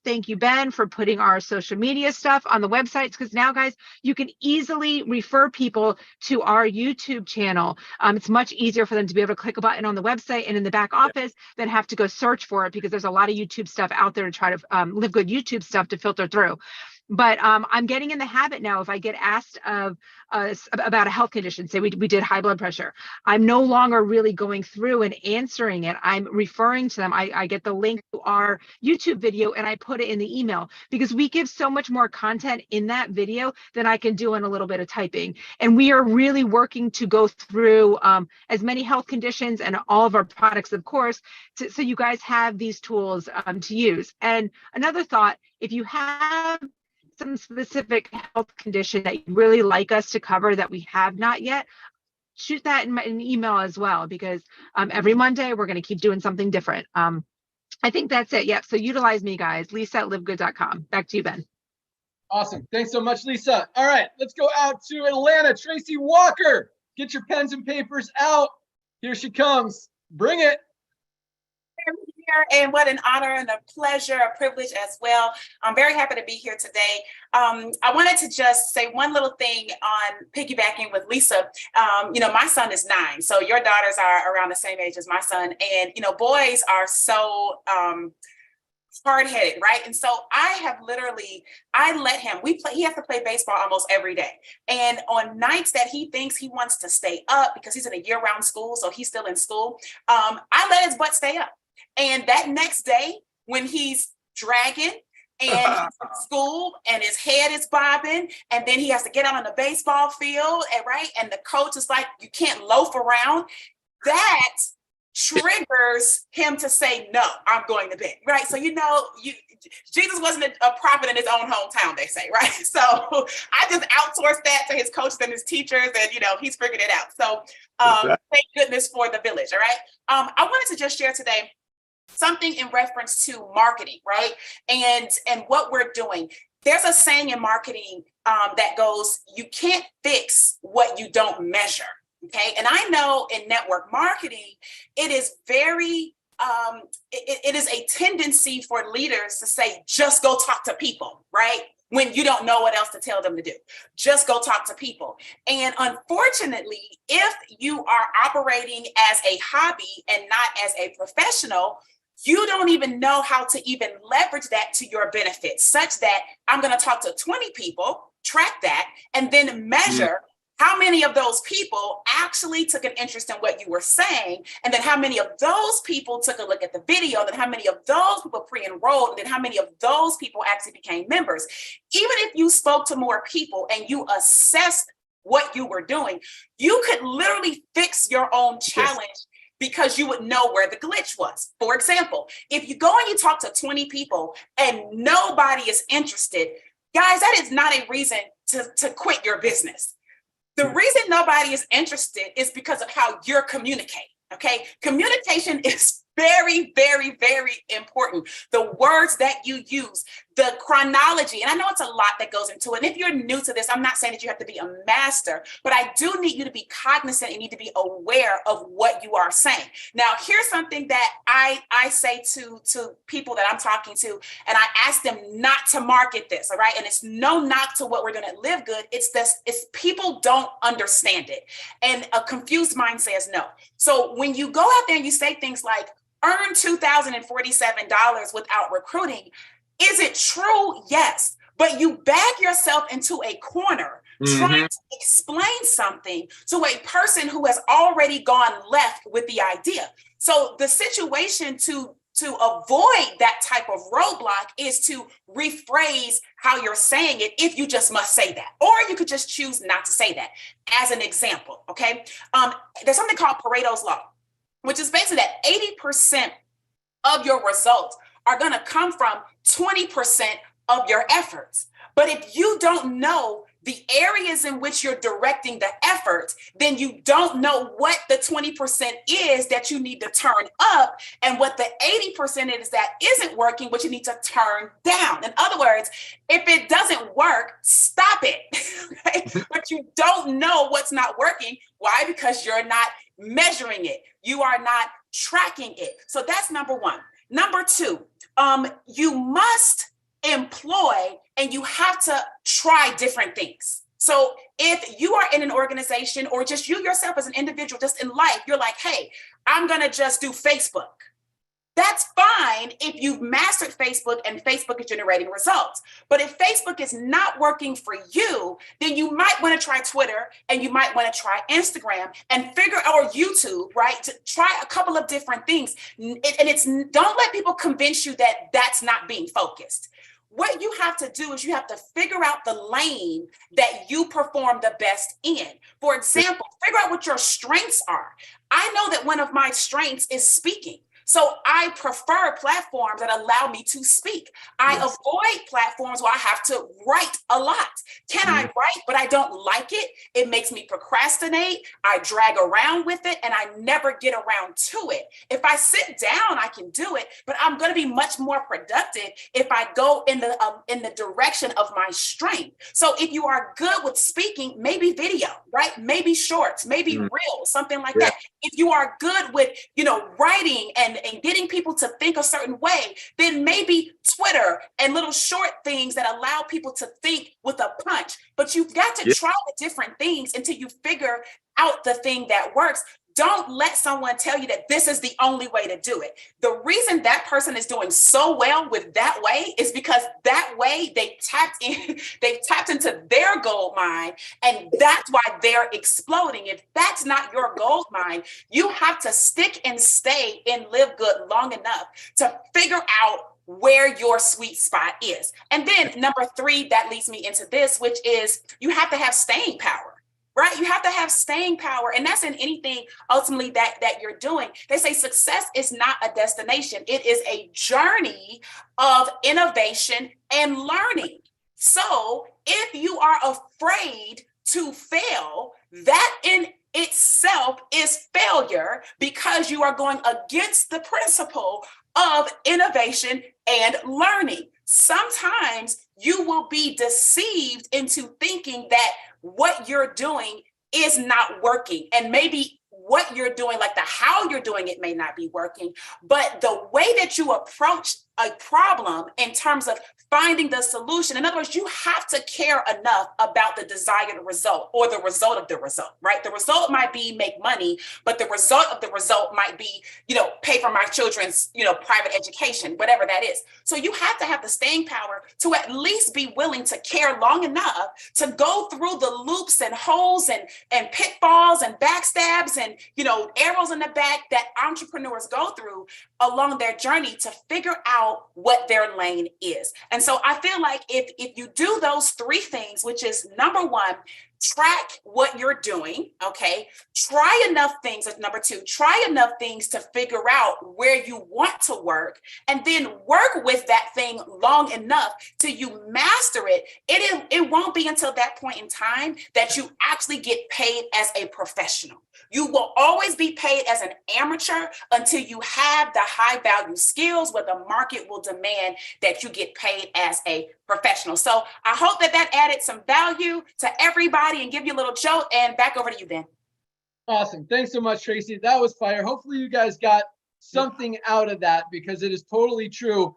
thank you, Ben, for putting our social media stuff on the websites, because now, guys, you can easily refer people to our YouTube channel. It's much easier for them to be able to click a button on the website and in the back office than have to go search for it, because there's a lot of YouTube stuff out there to try to LiveGood YouTube stuff to filter through. But I'm getting in the habit now, if I get asked about a health condition, say we did high blood pressure, I'm no longer really going through and answering it. I'm referring to them. I get the link to our YouTube video and I put it in the email, because we give so much more content in that video than I can do in a little bit of typing. And we are really working to go through as many health conditions and all of our products, of course, so you guys have these tools to use. And another thought, if you have some specific health condition that you'd really like us to cover that we have not yet, shoot that in an email as well, because every Monday we're going to keep doing something different. I think that's it. Yep. So utilize me, guys. Lisa@livegood.com. Back to you, Ben. Awesome. Thanks so much, Lisa. All right, let's go out to Atlanta. Tracy Walker, get your pens and papers out. Here she comes. Bring it. And what an honor and a pleasure, a privilege as well. I'm very happy to be here today. I wanted to just say one little thing on piggybacking with Lisa. My son is 9, so your daughters are around the same age as my son. And, boys are so hard-headed, right? And so I let him, he has to play baseball almost every day. And on nights that he thinks he wants to stay up, because he's in a year-round school, so he's still in school, I let his butt stay up. And that next day, when he's dragging and he's in school and his head is bobbing, and then he has to get out on the baseball field, and the coach is like, you can't loaf around, that triggers him to say, no, I'm going to bed, right? So, Jesus wasn't a prophet in his own hometown, they say, right? So I just outsourced that to his coaches and his teachers, and, he's figured it out. So thank goodness for the village, all right? I wanted to just share today something in reference to marketing, right? And what we're doing. There's a saying in marketing that goes, you can't fix what you don't measure, okay? And I know in network marketing, it is very, it is a tendency for leaders to say, just go talk to people, right? When you don't know what else to tell them to do. Just go talk to people. And unfortunately, if you are operating as a hobby and not as a professional, you don't even know how to even leverage that to your benefit, such that I'm going to talk to 20 people, track that, and then measure how many of those people actually took an interest in what you were saying, and then how many of those people took a look at the video, then how many of those people pre-enrolled, and then how many of those people actually became members. Even if you spoke to more people and you assessed what you were doing, you could literally fix your own challenge. Yes. Because you would know where the glitch was. For example, if you go and you talk to 20 people and nobody is interested, guys, that is not a reason to quit your business. The reason nobody is interested is because of how you're communicating, okay? Communication is very, very, very important. The words that you use, the chronology, and I know it's a lot that goes into it. And if you're new to this, I'm not saying that you have to be a master, but I do need you to be cognizant and need to be aware of what you are saying. Now, here's something that I say to people that I'm talking to, and I ask them not to market this, all right? And it's no knock to what we're doing at Live Good. It's people don't understand it. And a confused mind says no. So when you go out there and you say things like, earn $2,047 without recruiting, is it true? Yes. But you back yourself into a corner trying to explain something to a person who has already gone left with the idea. So the situation to avoid that type of roadblock is to rephrase how you're saying it, if you just must say that, or you could just choose not to say that. As an example, okay? There's something called Pareto's Law, which is basically that 80% of your results are going to come from 20% of your efforts. But if you don't know the areas in which you're directing the efforts, then you don't know what the 20% is that you need to turn up and what the 80% is that isn't working, which you need to turn down. In other words, if it doesn't work, stop it. Okay? But you don't know what's not working. Why? Because you're not measuring it. You are not tracking it. So that's number one. Number two, you must employ and you have to try different things. So if you are in an organization or just you yourself as an individual, just in life, you're like, hey, I'm going to just do Facebook. That's fine if you've mastered Facebook and Facebook is generating results. But if Facebook is not working for you, then you might want to try Twitter and you might want to try Instagram and or YouTube, right? To try a couple of different things. And don't let people convince you that that's not being focused. What you have to do is you have to figure out the lane that you perform the best in. For example, figure out what your strengths are. I know that one of my strengths is speaking. So I prefer platforms that allow me to speak. I avoid platforms where I have to write a lot. Can I write, but I don't like it? It makes me procrastinate. I drag around with it and I never get around to it. If I sit down, I can do it, but I'm going to be much more productive if I go in the direction of my strength. So if you are good with speaking, maybe video, right? Maybe shorts, maybe reels, something like that. If you are good with, writing and getting people to think a certain way, then maybe Twitter and little short things that allow people to think with a punch. But you've got to try the different things until you figure out the thing that works. Don't let someone tell you that this is the only way to do it. The reason that person is doing so well with that way is because that way they've tapped into their gold mine, and that's why they're exploding. If that's not your gold mine, you have to stick and stay in Live Good long enough to figure out where your sweet spot is. And then number three, that leads me into this, which is you have to have staying power. Right? You have to have staying power. And that's in anything ultimately that you're doing. They say success is not a destination. It is a journey of innovation and learning. So if you are afraid to fail, that in itself is failure because you are going against the principle of innovation and learning. Sometimes you will be deceived into thinking that what you're doing is not working. And maybe what you're doing, like the how you're doing it may not be working, but the way that you approach a problem in terms of finding the solution. In other words, you have to care enough about the desired result or the result of the result, right? The result might be make money, but the result of the result might be, pay for my children's, private education, whatever that is. So you have to have the staying power to at least be willing to care long enough to go through the loops and holes and pitfalls and backstabs and, arrows in the back that entrepreneurs go through along their journey to figure out what their lane is. And so I feel like if you do those three things, which is number one, track what you're doing, okay? Try enough things, as number two, try enough things to figure out where you want to work, and then work with that thing long enough till you master it. It won't be until that point in time that you actually get paid as a professional. You will always be paid as an amateur until you have the high value skills where the market will demand that you get paid as a professional. So I hope that added some value to everybody and give you a little jolt, and back over to you, Ben. Awesome. Thanks so much, Tracy. That was fire. Hopefully you guys got something out of that, because it is totally true.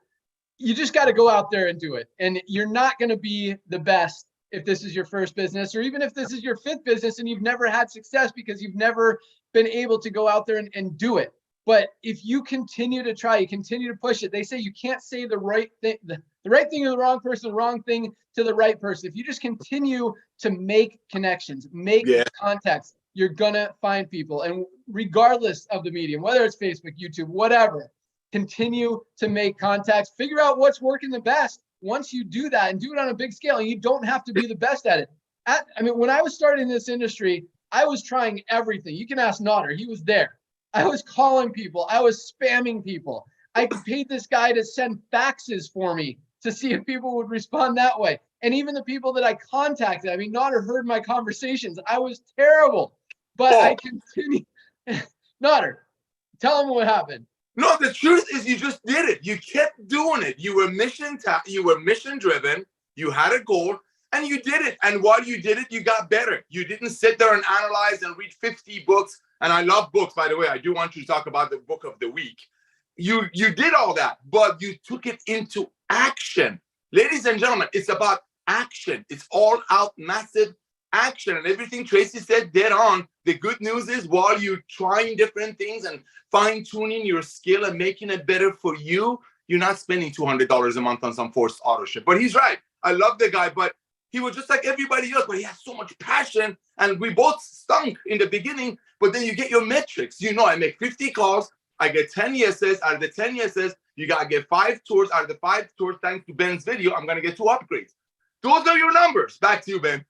You just got to go out there and do it. And you're not going to be the best if this is your first business, or even if this is your fifth business and you've never had success because you've never been able to go out there and do it. But if you continue to try, you continue to push it. They say you can't say the right thing, the right thing to the wrong person, the wrong thing to the right person. If you just continue to make connections, make contacts, you're gonna find people. And regardless of the medium, whether it's Facebook, YouTube, whatever, continue to make contacts, figure out what's working the best. Once you do that and do it on a big scale, and you don't have to be the best at it. I mean, when I was starting this industry, I was trying everything. You can ask Nodder, he was there. I was calling people. I was spamming people. I paid this guy to send faxes for me to see if people would respond that way. And even the people that I contacted, I mean, Nodder heard my conversations. I was terrible, but I continued. Nodder, tell him what happened. No, the truth is you just did it. You kept doing it. You were mission driven. You had a goal and you did it. And while you did it, you got better. You didn't sit there and analyze and read 50 books. And I love books, by the way. I do want you to talk about the book of the week. You did all that, but you took it into action. Ladies and gentlemen, it's about action. It's all out, massive action. And everything Tracy said, dead on. The good news is while you're trying different things and fine-tuning your skill and making it better for you, you're not spending $200 a month on some forced auto ship. But he's right. I love the guy, but he was just like everybody else, but he has so much passion. And we both stunk in the beginning, but then you get your metrics. You know, I make 50 calls. I get 10 yeses. Out of the 10 yeses, you got to get 5 tours. Out of the 5 tours, thanks to Ben's video, I'm going to get 2 upgrades. Those are your numbers. Back to you, Ben.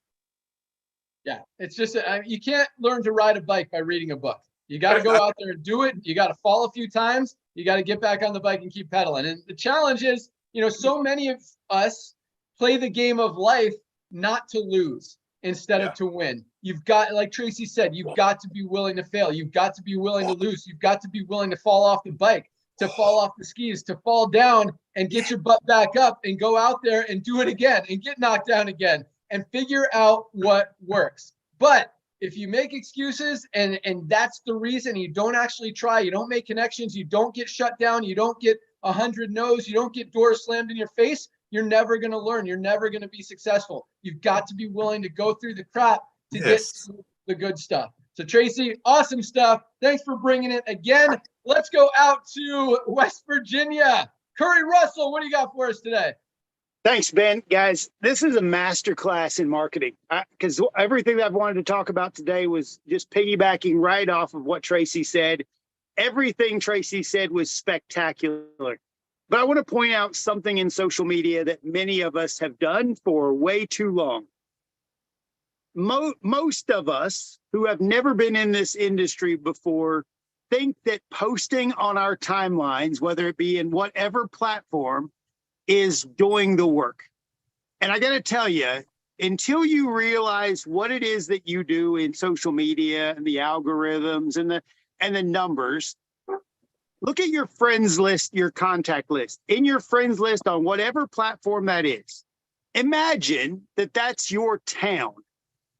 Yeah, it's just, you can't learn to ride a bike by reading a book. You got to go out there and do it. You got to fall a few times. You got to get back on the bike and keep pedaling. And the challenge is, you know, so many of us play the game of life not to lose instead of to win. You've got, like Tracy said, you've got to be willing to fail. You've got to be willing to lose. You've got to be willing to fall off the bike, to fall off the skis, to fall down and get your butt back up and go out there and do it again and get knocked down again and figure out what works. But if you make excuses and that's the reason, you don't actually try, you don't make connections, you don't get shut down, you don't get 100 no's, you don't get doors slammed in your face, you're never going to learn. You're never going to be successful. You've got to be willing to go through the crap to get to the good stuff. So Tracy, awesome stuff. Thanks for bringing it again. Let's go out to West Virginia. Curry Russell, what do you got for us today? Thanks, Ben. Guys, this is a masterclass in marketing because everything that I've wanted to talk about today was just piggybacking right off of what Tracy said. Everything Tracy said was spectacular. But I want to point out something in social media that many of us have done for way too long. Most of us who have never been in this industry before think that posting on our timelines, whether it be in whatever platform, is doing the work. And I got to tell you, until you realize what it is that you do in social media and the algorithms and the numbers, look at your friends list, your contact list. In your friends list on whatever platform that is, imagine that that's your town.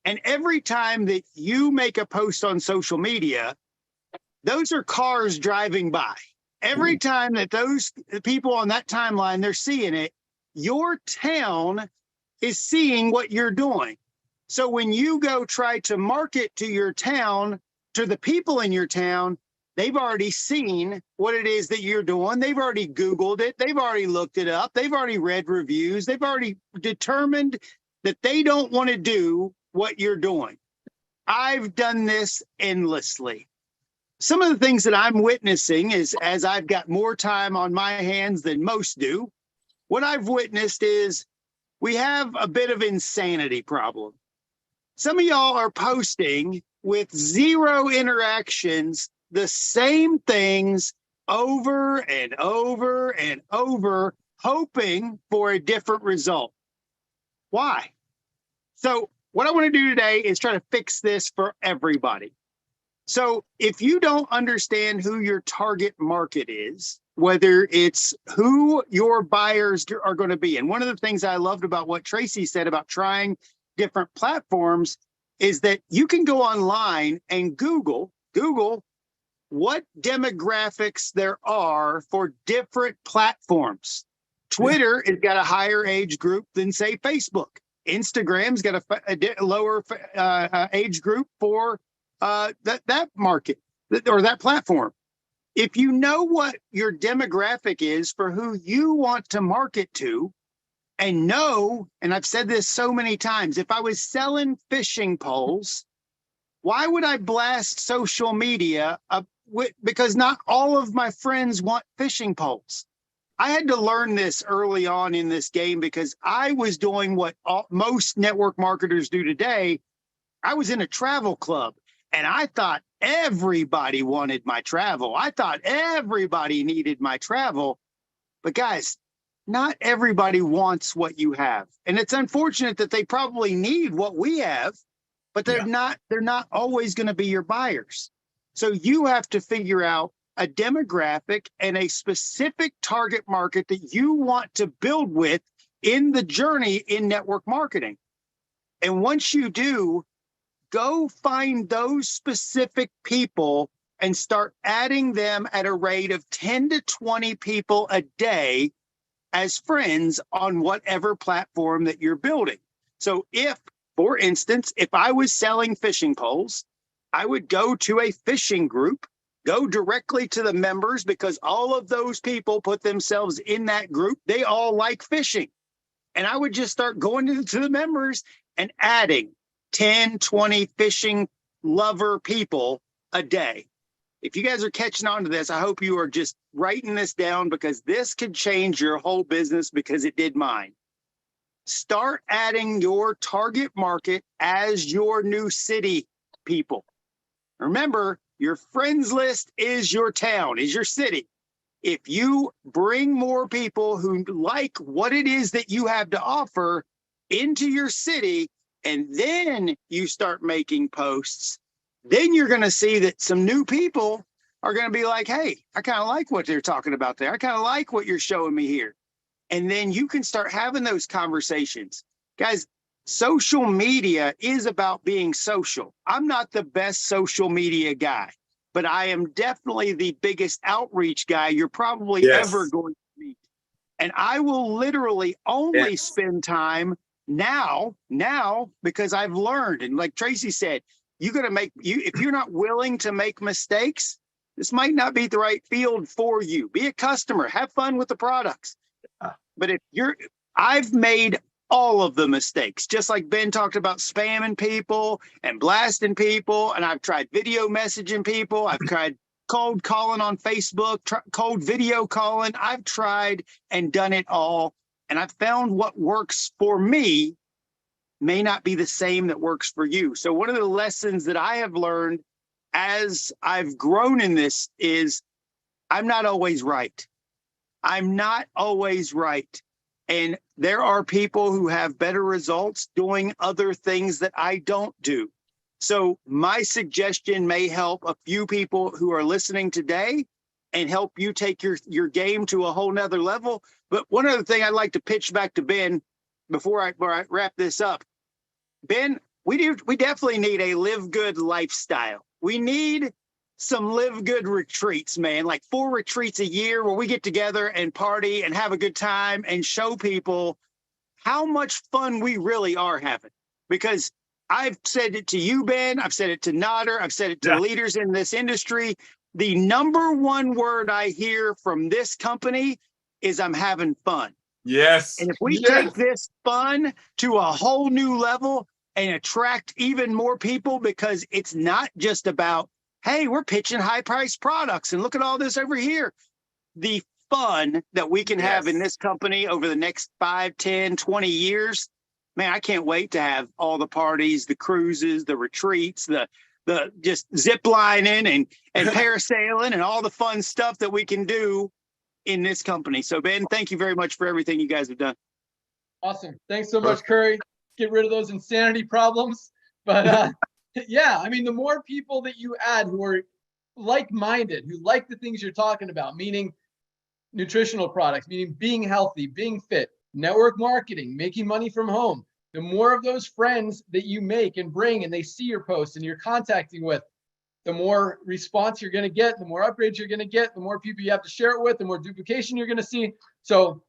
And every time that you make a post on social media, those are cars driving by. Every time that those people on that timeline, they're seeing it, your town is seeing what you're doing. So when you go try to market to your town, to the people in your town, they've already seen what it is that you're doing. They've already Googled it. They've already looked it up. They've already read reviews. They've already determined that they don't want to do what you're doing. I've done this endlessly. Some of the things that I'm witnessing is, as I've got more time on my hands than most do, what I've witnessed is we have a bit of insanity problem. Some of y'all are posting with zero interactions, the same things over and over and over, hoping for a different result. Why? So what I want to do today is try to fix this for everybody. So if you don't understand who your target market is, whether it's who your buyers are going to be, and one of the things I loved about what Tracy said about trying different platforms is that you can go online and Google what demographics there are for different platforms. Twitter has got a higher age group than, say, Facebook. Instagram's got a lower age group for that market or that platform. If you know what your demographic is for who you want to market to, and I've said this so many times, if I was selling fishing poles, why would I blast social media because not all of my friends want fishing poles. I had to learn this early on in this game because I was doing what most network marketers do today. I was in a travel club and I thought everybody wanted my travel. I thought everybody needed my travel. But guys, not everybody wants what you have. And it's unfortunate that they probably need what we have, but they're not always going to be your buyers. So you have to figure out a demographic and a specific target market that you want to build with in the journey in network marketing. And once you do, go find those specific people and start adding them at a rate of 10 to 20 people a day as friends on whatever platform that you're building. So if, for instance, if I was selling fishing poles, I would go to a fishing group, go directly to the members because all of those people put themselves in that group. They all like fishing. And I would just start going to the members and adding 10, 20 fishing lover people a day. If you guys are catching on to this, I hope you are just writing this down because this could change your whole business because it did mine. Start adding your target market as your new city people. Remember, your friends list is your town, is your city. If you bring more people who like what it is that you have to offer into your city, and then you start making posts, then you're going to see that some new people are going to be like, hey, I kind of like what they're talking about there. I kind of like what you're showing me here. And then you can start having those conversations. Guys, social media is about being social. I'm not the best social media guy, but I am definitely the biggest outreach guy you're probably ever going to meet. And I will literally only spend time now, because I've learned. And like Tracy said, if you're not willing to make mistakes, this might not be the right field for you. Be a customer, have fun with the products. But I've made all of the mistakes, just like Ben talked about spamming people and blasting people. And I've tried video messaging people. I've tried cold calling on Facebook, cold video calling. I've tried and done it all. And I've found what works for me may not be the same that works for you. So one of the lessons that I have learned as I've grown in this is I'm not always right. I'm not always right. And there are people who have better results doing other things that I don't do. So my suggestion may help a few people who are listening today and help you take your game to a whole nother level. But one other thing I'd like to pitch back to Ben before I wrap this up. Ben, we definitely need a live good lifestyle. We need some live good retreats, man, like 4 retreats a year where we get together and party and have a good time and show people how much fun we really are having. Because I've said it to you, Ben, I've said it to Nader, I've said it to leaders in this industry. The number one word I hear from this company is I'm having fun. Yes. And if we take this fun to a whole new level and attract even more people, because it's not just about, hey, we're pitching high-priced products and look at all this over here. The fun that we can have in this company over the next 5, 10, 20 years man, I can't wait to have all the parties, the cruises, the retreats, the just zip lining and parasailing and all the fun stuff that we can do in this company. So Ben, thank you very much for everything you guys have done. Awesome. Thanks so much, Curry. Get rid of those insanity problems. But yeah, I mean, the more people that you add who are like-minded, who like the things you're talking about, meaning nutritional products, meaning being healthy, being fit, network marketing, making money from home, the more of those friends that you make and bring and they see your posts and you're contacting with, the more response you're going to get, the more upgrades you're going to get, the more people you have to share it with, the more duplication you're going to see. So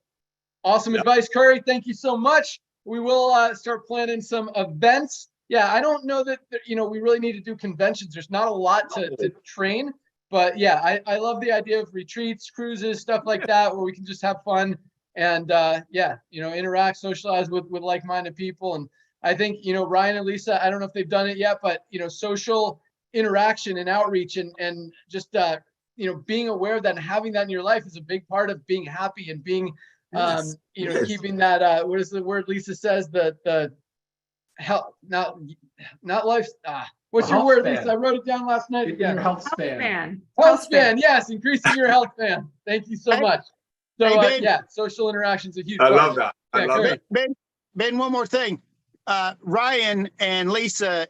awesome advice, Curry. Thank you so much. We will start planning some events. Yeah, I don't know that, we really need to do conventions. There's not a lot to train, but yeah, I love the idea of retreats, cruises, stuff like that, where we can just have fun and interact, socialize with like-minded people. And I think, Ryan and Lisa, I don't know if they've done it yet, but, social interaction and outreach and just, being aware of that and having that in your life is a big part of being happy and being, keeping that, what is the word Lisa says, the health, not life. What's your word, Lisa? I wrote it down last night again. Your health span. Health span. Yes, increasing your health span. Thank you so much. So Ben, social interactions are huge. I love that. I love it. Ben, one more thing. Ryan and Lisa,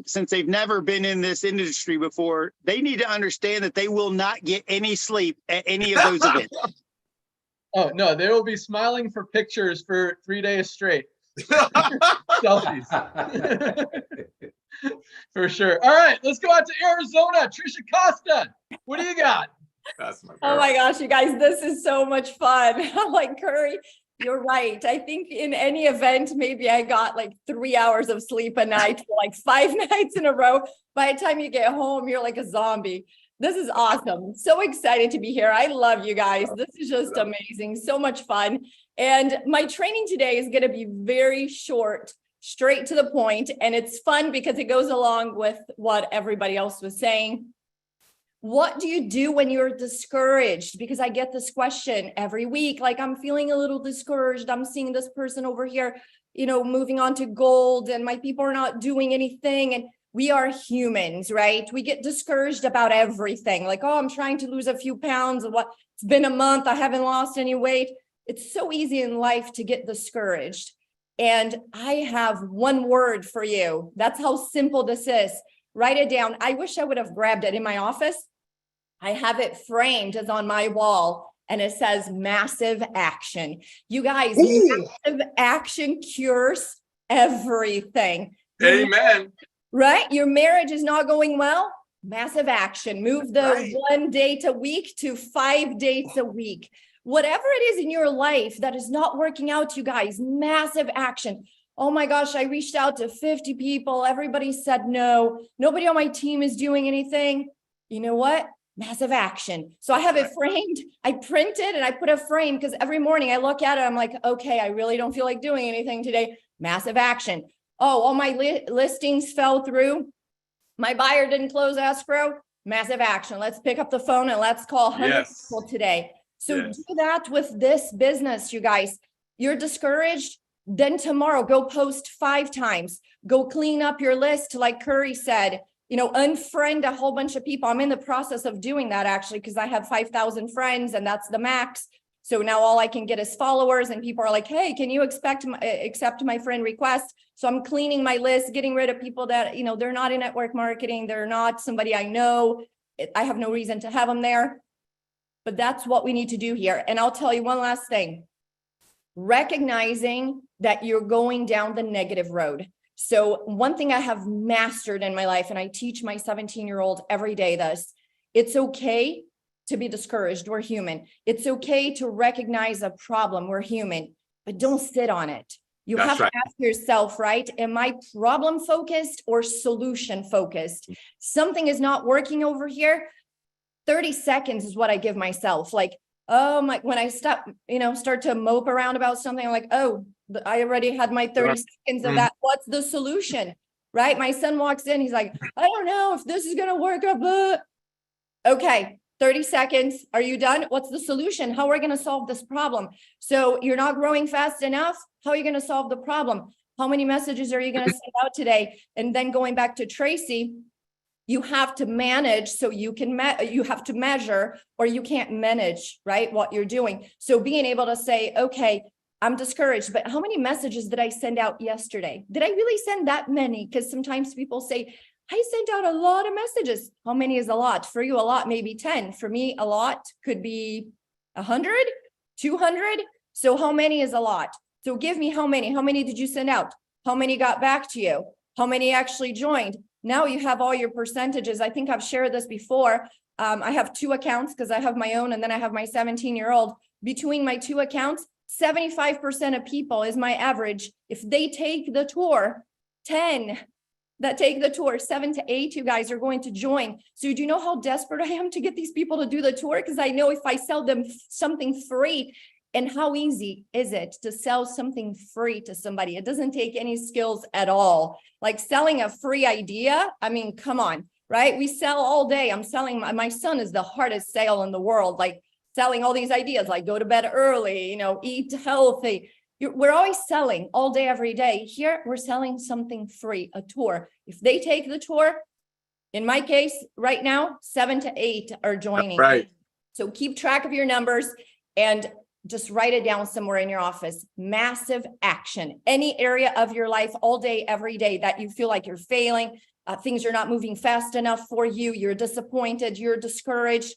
since they've never been in this industry before, they need to understand that they will not get any sleep at any of those events. Oh no, they will be smiling for pictures for 3 days straight. Selfies. For sure. All right, let's go out to Arizona. Trisha Costa, what do you got? That's my Oh my gosh, you guys, this is so much fun. I'm like, Curry, you're right. I think in any event, maybe I got like 3 hours of sleep a night for like 5 nights in a row. By the time you get home, you're like a zombie. This is awesome. So excited to be here. I love you guys. This is just amazing. So much fun. And my training today is going to be very short, straight to the point. And it's fun because it goes along with what everybody else was saying. What do you do when you're discouraged? Because I get this question every week, like I'm feeling a little discouraged. I'm seeing this person over here, moving on to gold and my people are not doing anything. And we are humans, right? We get discouraged about everything. Like, oh, I'm trying to lose a few pounds. It's been a month. I haven't lost any weight. It's so easy in life to get discouraged. And I have one word for you. That's how simple this is. Write it down. I wish I would have grabbed it in my office. I have it framed as on my wall and it says massive action. You guys, massive action cures everything. Amen. Right? Your marriage is not going well. Massive action. Move the 1 date a week to 5 dates a week. Whatever it is in your life that is not working out, you guys, massive action. Oh my gosh, I reached out to 50 people. Everybody said no. Nobody on my team is doing anything. You know what? Massive action. So I have it framed. I print it and I put a frame because every morning I look at it. I'm like, okay, I really don't feel like doing anything today. Massive action. Oh, all my listings fell through. My buyer didn't close escrow. Massive action. Let's pick up the phone and let's call 100 people today. So do that with this business, you guys. You're discouraged. Then tomorrow, go post 5 times. Go clean up your list, like Curry said. Unfriend a whole bunch of people. I'm in the process of doing that actually, because I have 5,000 friends and that's the max. So now all I can get is followers and people are like, hey, can you accept my friend request? So I'm cleaning my list, getting rid of people that, they're not in network marketing. They're not somebody I know. I have no reason to have them there. But that's what we need to do here. And I'll tell you one last thing. Recognizing that you're going down the negative road. So one thing I have mastered in my life, and I teach my 17-year-old every day this, it's okay to be discouraged. We're human. It's okay to recognize a problem. We're human, but don't sit on it. You have to ask yourself, right? Am I problem focused or solution focused? Something is not working over here. 30 seconds is what I give myself. Like, oh my, when I start to mope around about something, I'm like, oh, I already had my 30 seconds of that. What's the solution? Right? My son walks in. He's like, I don't know if this is going to work. Okay. 30 seconds. Are you done? What's the solution? How are we going to solve this problem? So you're not growing fast enough. How are you going to solve the problem? How many messages are you going to send out today? And then going back to Tracy, you have to manage so you can, you have to measure, or you can't manage, right, what you're doing. So being able to say, okay, I'm discouraged, but how many messages did I send out yesterday? Did I really send that many? Because sometimes people say, I sent out a lot of messages. How many is a lot? For you, a lot, maybe 10. For me, a lot could be 100, 200. So how many is a lot? So give me how many. How many did you send out? How many got back to you? How many actually joined? Now you have all your percentages. I think I've shared this before. I have 2 accounts because I have my own and then I have my 17-year-old. Between my 2 accounts, 75% of people is my average. If they take the tour, 10 that take the tour, 7 to 8, you guys are going to join. So do you know how desperate I am to get these people to do the tour? Because I know if I sell them something free, and how easy is it to sell something free to somebody? It doesn't take any skills at all. Like selling a free idea. I mean, come on, right? We sell all day. I'm selling, my son is the hardest sale in the world, like selling all these ideas, like go to bed early, you know, eat healthy. We're always selling all day, every day. Here, we're selling something free, a tour. If they take the tour, in my case, right now, 7 to 8 are joining. Right. So keep track of your numbers and just write it down somewhere in your office. Massive action. Any area of your life all day, every day that you feel like you're failing, things are not moving fast enough for you, you're disappointed, you're discouraged,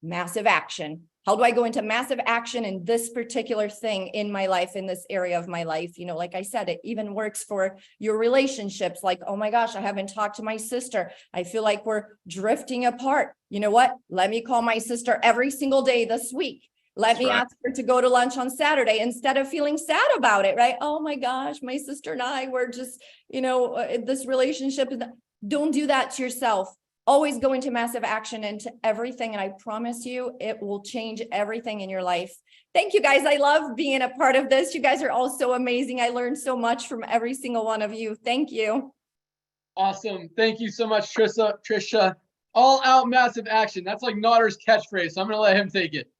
massive action. How do I go into massive action in this particular thing in my life, in this area of my life? You know, like I said, it even works for your relationships. Like, oh my gosh, I haven't talked to my sister. I feel like we're drifting apart. You know what? Let me call my sister every single day this week. Let me ask her to go to lunch on Saturday instead of feeling sad about it, right? Oh my gosh, my sister and I were just, you know, this relationship. Don't do that to yourself. Always go into massive action into everything. And I promise you, it will change everything in your life. Thank you guys. I love being a part of this. You guys are all so amazing. I learned so much from every single one of you. Thank you. Awesome. Thank you so much, Trisha. All out massive action. That's like Naughter's catchphrase. So I'm going to let him take it.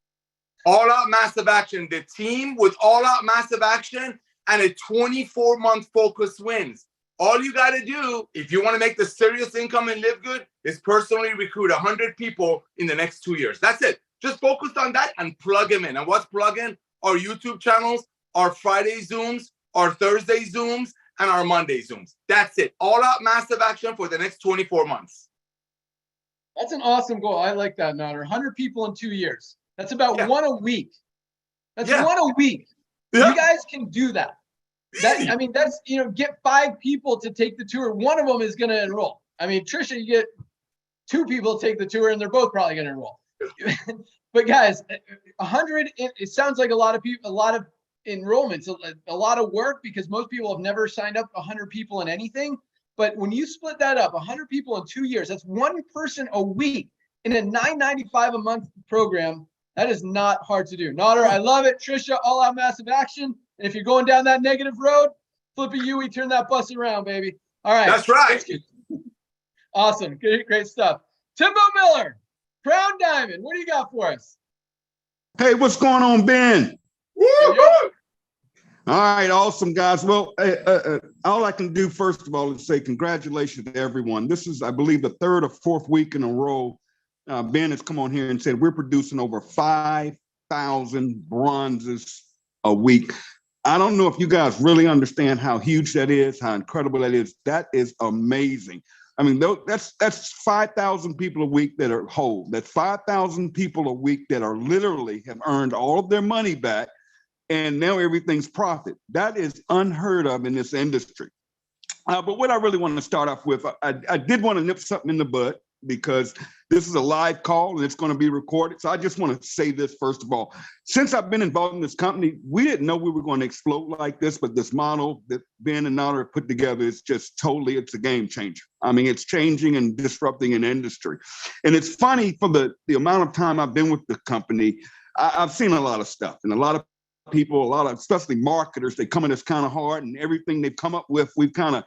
All out massive action. The team with all out massive action and a 24-month focus wins. All you got to do, if you want to make the serious income and live good, is personally recruit 100 people in the next 2 years. That's it. Just focus on that and plug them in. And what's plug in? Our YouTube channels, our Friday Zooms, our Thursday Zooms, and our Monday Zooms. That's it. All out massive action for the next 24 months. That's an awesome goal. I like that, Naughter. 100 people in 2 years. That's about one a week. That's one a week. Yeah. You guys can do that. I mean, that's, you know, get 5 people to take the tour. One of them is going to enroll. I mean, Trisha, you get 2 people to take the tour and they're both probably going to enroll. But guys, 100, it sounds like a lot of people, a lot of enrollments, a lot of work, because most people have never signed up 100 people in anything. But when you split that up, 100 people in 2 years, that's 1 person a week in a $9.95 a month program. That is not hard to do. Naughter, I love it. Trisha, all out massive action. And if you're going down that negative road, flip a U, turn that bus around, baby. All right. That's right. Awesome. Great stuff. Timbo Miller, Crown Diamond, what do you got for us? Hey, what's going on, Ben? Woo-hoo! All right, awesome, guys. Well, all I can do, first of all, is say congratulations to everyone. This is, I believe, the 3rd or 4th week in a row. Ben has come on here and said we're producing over 5,000 bronzes a week. I don't know if you guys really understand how huge that is, how incredible that is. That is amazing. I mean, that's 5,000 people a week that are whole. That's 5,000 people a week that are literally have earned all of their money back, and now everything's profit. That is unheard of in this industry. But what I really want to start off with, I did want to nip something in the bud, because this is a live call and it's going to be recorded. So I just want to say this, first of all. Since I've been involved in this company, we didn't know we were going to explode like this, but this model that Ben and Naughter put together is just totally, it's a game changer. I mean, it's changing and disrupting an industry. And it's funny, for the amount of time I've been with the company, I've seen a lot of stuff, and a lot of people, a lot of, especially marketers, they come in as kind of hard, and everything they've come up with, we've kind of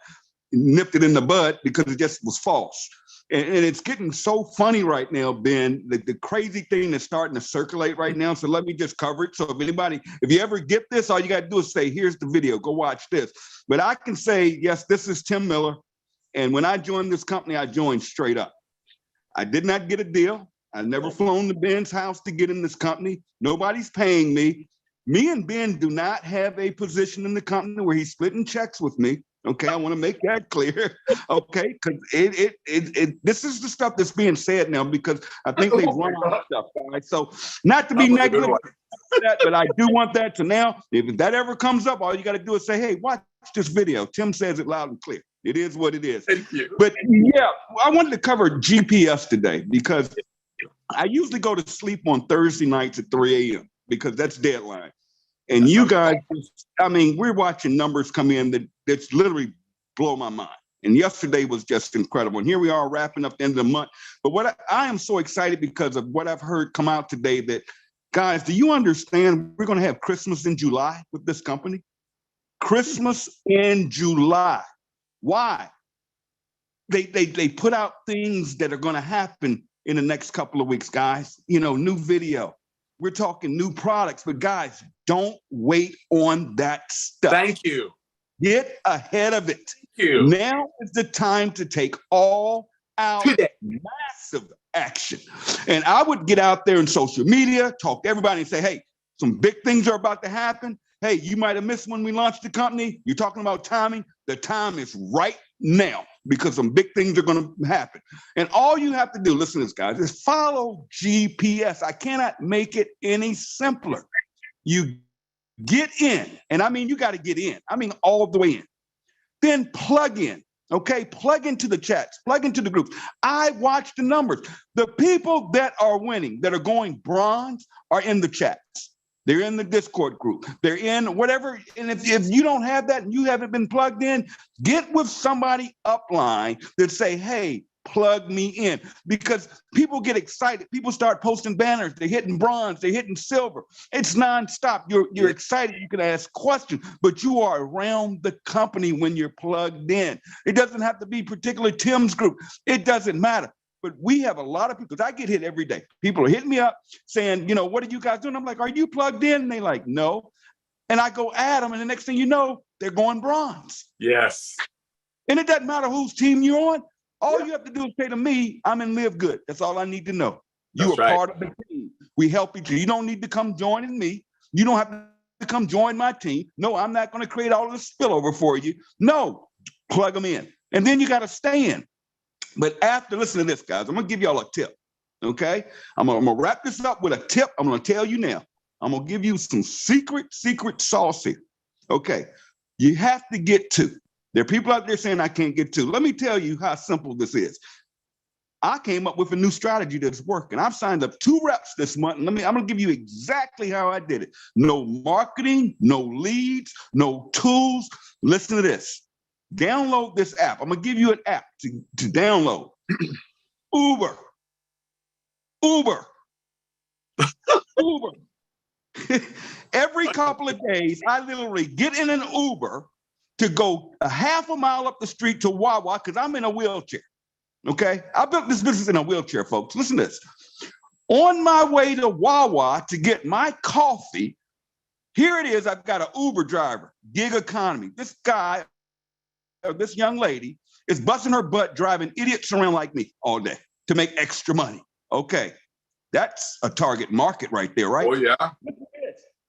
nipped it in the bud because it just was false. And it's getting so funny right now, Ben, the crazy thing that's starting to circulate right now. So let me just cover it. So if you ever get this, all you got to do is say, here's the video, go watch this. But I can say, yes, this is Tim Miller. And when I joined this company, I joined straight up. I did not get a deal. I've never flown to Ben's house to get in this company. Nobody's paying me. Me and Ben do not have a position in the company where he's splitting checks with me. Okay, I want to make that clear. Okay, because this is the stuff that's being said now because I think they've run out of stuff. Right? So not to be negative, but I do want that to now. If that ever comes up, all you got to do is say, "Hey, watch this video." Tim says it loud and clear. It is what it is. Thank you. But yeah, I wanted to cover GPS today because I usually go to sleep on Thursday nights at 3 a.m. because that's deadline. And you guys, I mean, we're watching numbers come in that's literally blow my mind. And yesterday was just incredible. And here we are wrapping up the end of the month. But what I am so excited because of what I've heard come out today that, guys, do you understand we're going to have Christmas in July with this company? Christmas in July. Why? They put out things that are going to happen in the next couple of weeks, guys. You know, new video. We're talking new products, but guys, don't wait on that stuff. Thank you. Get ahead of it. Thank you. Now is the time to take all out massive action. And I would get out there in social media, talk to everybody and say, hey, some big things are about to happen. Hey, you might have missed when we launched the company. You're talking about timing. The time is right now because some big things are going to happen. And all you have to do, listen to this, guys, is follow GPS. I cannot make it any simpler. You get in, and I mean, you got to get in. I mean, all the way in. Then plug in, okay? Plug into the chats, plug into the groups. I watch the numbers. The people that are winning, that are going bronze, are in the chats. They're in the Discord group. They're in whatever. And if you don't have that and you haven't been plugged in, get with somebody upline that say, hey, plug me in. Because people get excited. People start posting banners. They're hitting bronze. They're hitting silver. It's nonstop. You're excited. You can ask questions, but you are around the company when you're plugged in. It doesn't have to be particularly Tim's group. It doesn't matter. But we have a lot of people, because I get hit every day. People are hitting me up saying, you know, what are you guys doing? I'm like, are you plugged in? And they're like, no. And I go at them, and the next thing you know, they're going bronze. Yes. And it doesn't matter whose team you're on. All you have to do is say to me, I'm in LiveGood. That's all I need to know. You are part of the team. We help each other. You don't need to come joining me. You don't have to come join my team. No, I'm not going to create all of this spillover for you. No, plug them in. And then you got to stay in. But after, listen to this, guys, I'm going to give y'all a tip, okay? I'm going to wrap this up with a tip. I'm going to tell you now. I'm going to give you some secret sauce here, okay? You have to get to. There are people out there saying I can't get to. Let me tell you how simple this is. I came up with a new strategy that's working. I've signed up 2 reps this month. And I'm going to give you exactly how I did it. No marketing, no leads, no tools. Listen to this. Download this app. I'm going to give you an app to download. Uber. Every couple of days, I literally get in an Uber to go a half a mile up the street to Wawa because I'm in a wheelchair. Okay? I built this business in a wheelchair, folks. Listen to this. On my way to Wawa to get my coffee, here it is. I've got an Uber driver, gig economy. This guy, or this young lady, is busting her butt driving idiots around like me all day to make extra money. Okay, that's a target market right there, right? Oh, yeah.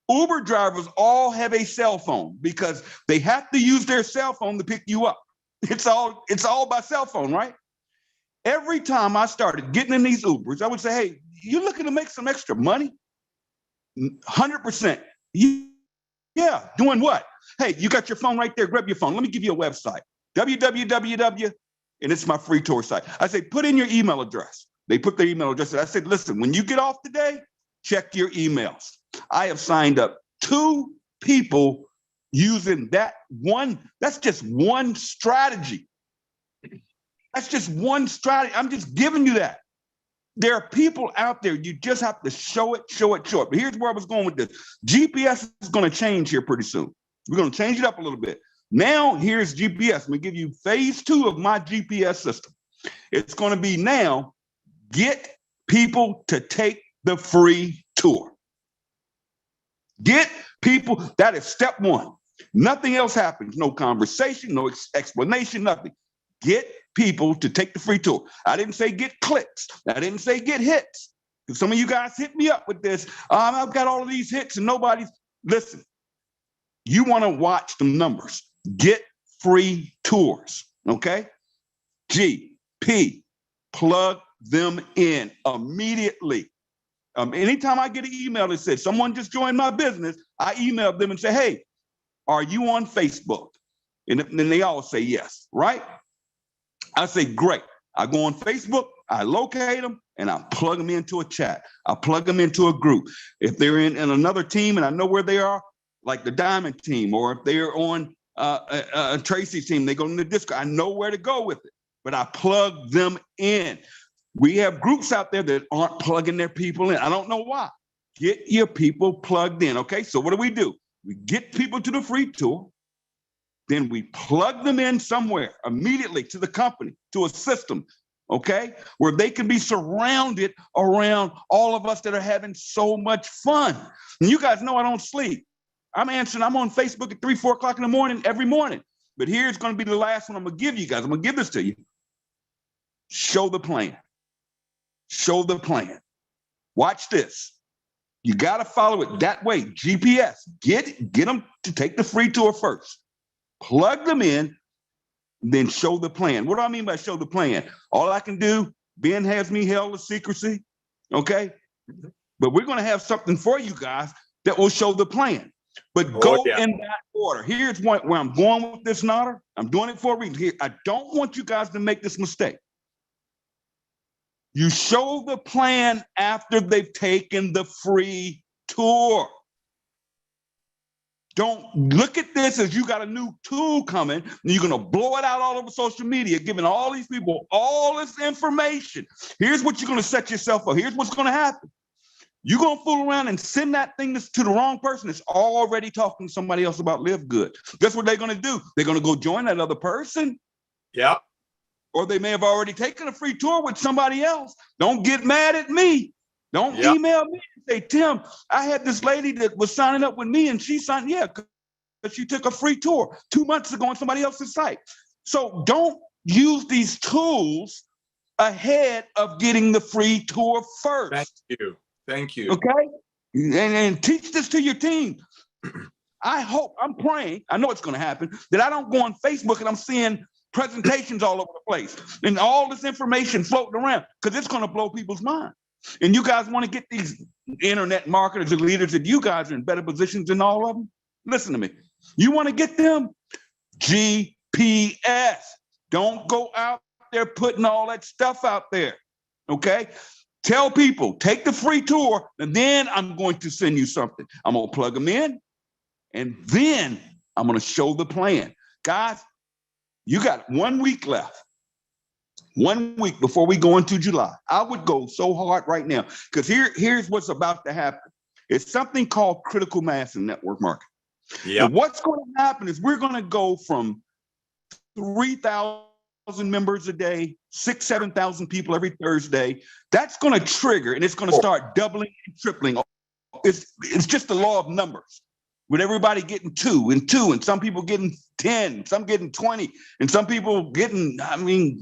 Uber drivers all have a cell phone because they have to use their cell phone to pick you up. It's all by cell phone, right? Every time I started getting in these Ubers, I would say, hey, you looking to make some extra money? 100%. Yeah, doing what? Hey, you got your phone right there. Grab your phone. Let me give you a website. www. And it's my free tour site. I say, put in your email address. They put their email address. I said, listen, when you get off today, check your emails. I have signed up 2 people using that one. That's just one strategy. That's just one strategy. I'm just giving you that. There are people out there, you just have to show it. But here's where I was going with this. GPS is going to change here pretty soon. We're going to change it up a little bit. Now, here's GPS. I'm going to give you phase 2 of my GPS system. It's going to be now, get people to take the free tour. Get people, that is step one. Nothing else happens. No conversation, no explanation, nothing. Get people to take the free tour. I didn't say get clicks. I didn't say get hits. Some of you guys hit me up with this. I've got all of these hits and nobody's, listen, you want to watch the numbers. Get free tours, okay? GP, plug them in immediately. Anytime I get an email that says someone just joined my business, I email them and say, hey, are you on Facebook? And then they all say yes, right? I say, great. I go on Facebook, I locate them, and I plug them into a chat. I plug them into a group. If they're in another team and I know where they are, like the Diamond team, or if they're on Tracy's team, they go in the Discord. I know where to go with it, but I plug them in. We have groups out there that aren't plugging their people in. I don't know why. Get your people plugged in, okay? So what do? We get people to the free tour, then we plug them in somewhere immediately to the company, to a system, okay? Where they can be surrounded around all of us that are having so much fun. And you guys know I don't sleep. I'm on Facebook at 3, 4 o'clock in the morning, every morning. But here's gonna be the last one I'm gonna give you guys. I'm gonna give this to you. Show the plan. Show the plan. Watch this. You got to follow it that way. GPS. Get them to take the free tour first. Plug them in, then show the plan. What do I mean by show the plan? All I can do, Ben has me held to secrecy, okay? But we're going to have something for you guys that will show the plan. But go in that order. Here's where I'm going with this, Nader. I'm doing it for a reason. Here, I don't want you guys to make this mistake. You show the plan after they've taken the free tour. Don't look at this as you got a new tool coming and you're going to blow it out all over social media, giving all these people all this information. Here's what you're going to set yourself up. Here's what's going to happen. You're going to fool around and send that thing to the wrong person that's already talking to somebody else about LiveGood. Guess what they're going to do? They're going to go join that other person. Yep. Or they may have already taken a free tour with somebody else. Don't get mad at me. Don't email me and say, Tim, I had this lady that was signing up with me and she signed, because she took a free tour 2 months ago on somebody else's site. So don't use these tools ahead of getting the free tour first. Thank you. Thank you. Okay? And teach this to your team. I hope, I'm praying, I know it's going to happen, that I don't go on Facebook and I'm seeing presentations all over the place and all this information floating around, because it's going to blow people's mind. And you guys want to get these internet marketers and leaders that you guys are in better positions than all of them. Listen to me. You want to get them? GPS. Don't go out there putting all that stuff out there. Okay? Tell people, take the free tour, and then I'm going to send you something. I'm going to plug them in, and then I'm going to show the plan. Guys, you got 1 week left. 1 week before we go into July. I would go so hard right now, because here's what's about to happen. It's something called critical mass in network marketing. Yeah. What's going to happen is we're going to go from 3,000 members a day, 6,000, 7,000 people every Thursday. That's going to trigger, and it's going to start doubling and tripling. It's just the law of numbers. With everybody getting 2 and 2, and some people getting 10, some getting 20, and some people getting,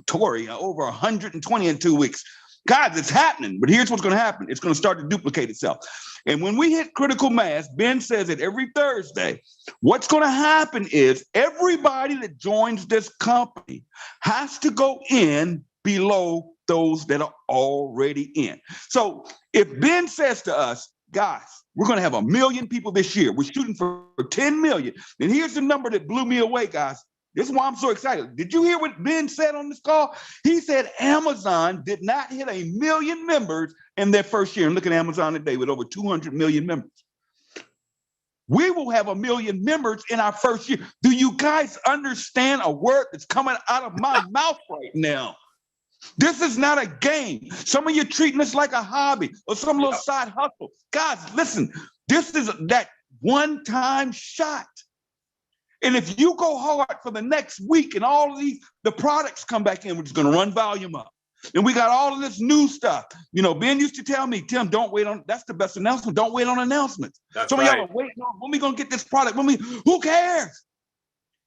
Tori, over 120 in 2 weeks. Guys, it's happening, but here's what's going to happen. It's going to start to duplicate itself. And when we hit critical mass, Ben says it every Thursday, what's going to happen is everybody that joins this company has to go in below those that are already in. So if Ben says to us, guys, we're going to have 1 million people this year. We're shooting for 10 million. And here's the number that blew me away, guys. This is why I'm so excited. Did you hear what Ben said on this call? He said Amazon did not hit 1 million members in their first year. And look at Amazon today with over 200 million members. We will have 1 million members in our first year. Do you guys understand a word that's coming out of my mouth right now? This is not a game. Some of you treating this like a hobby or some little side hustle. Guys, listen, this is that one-time shot. And if you go hard for the next week and all of the products come back in, which is going to run volume up. And we got all of this new stuff. You know, Ben used to tell me, Tim, don't wait on, that's the best announcement. Don't wait on announcements. Some of y'all are waiting on, when we going to get this product? Who cares?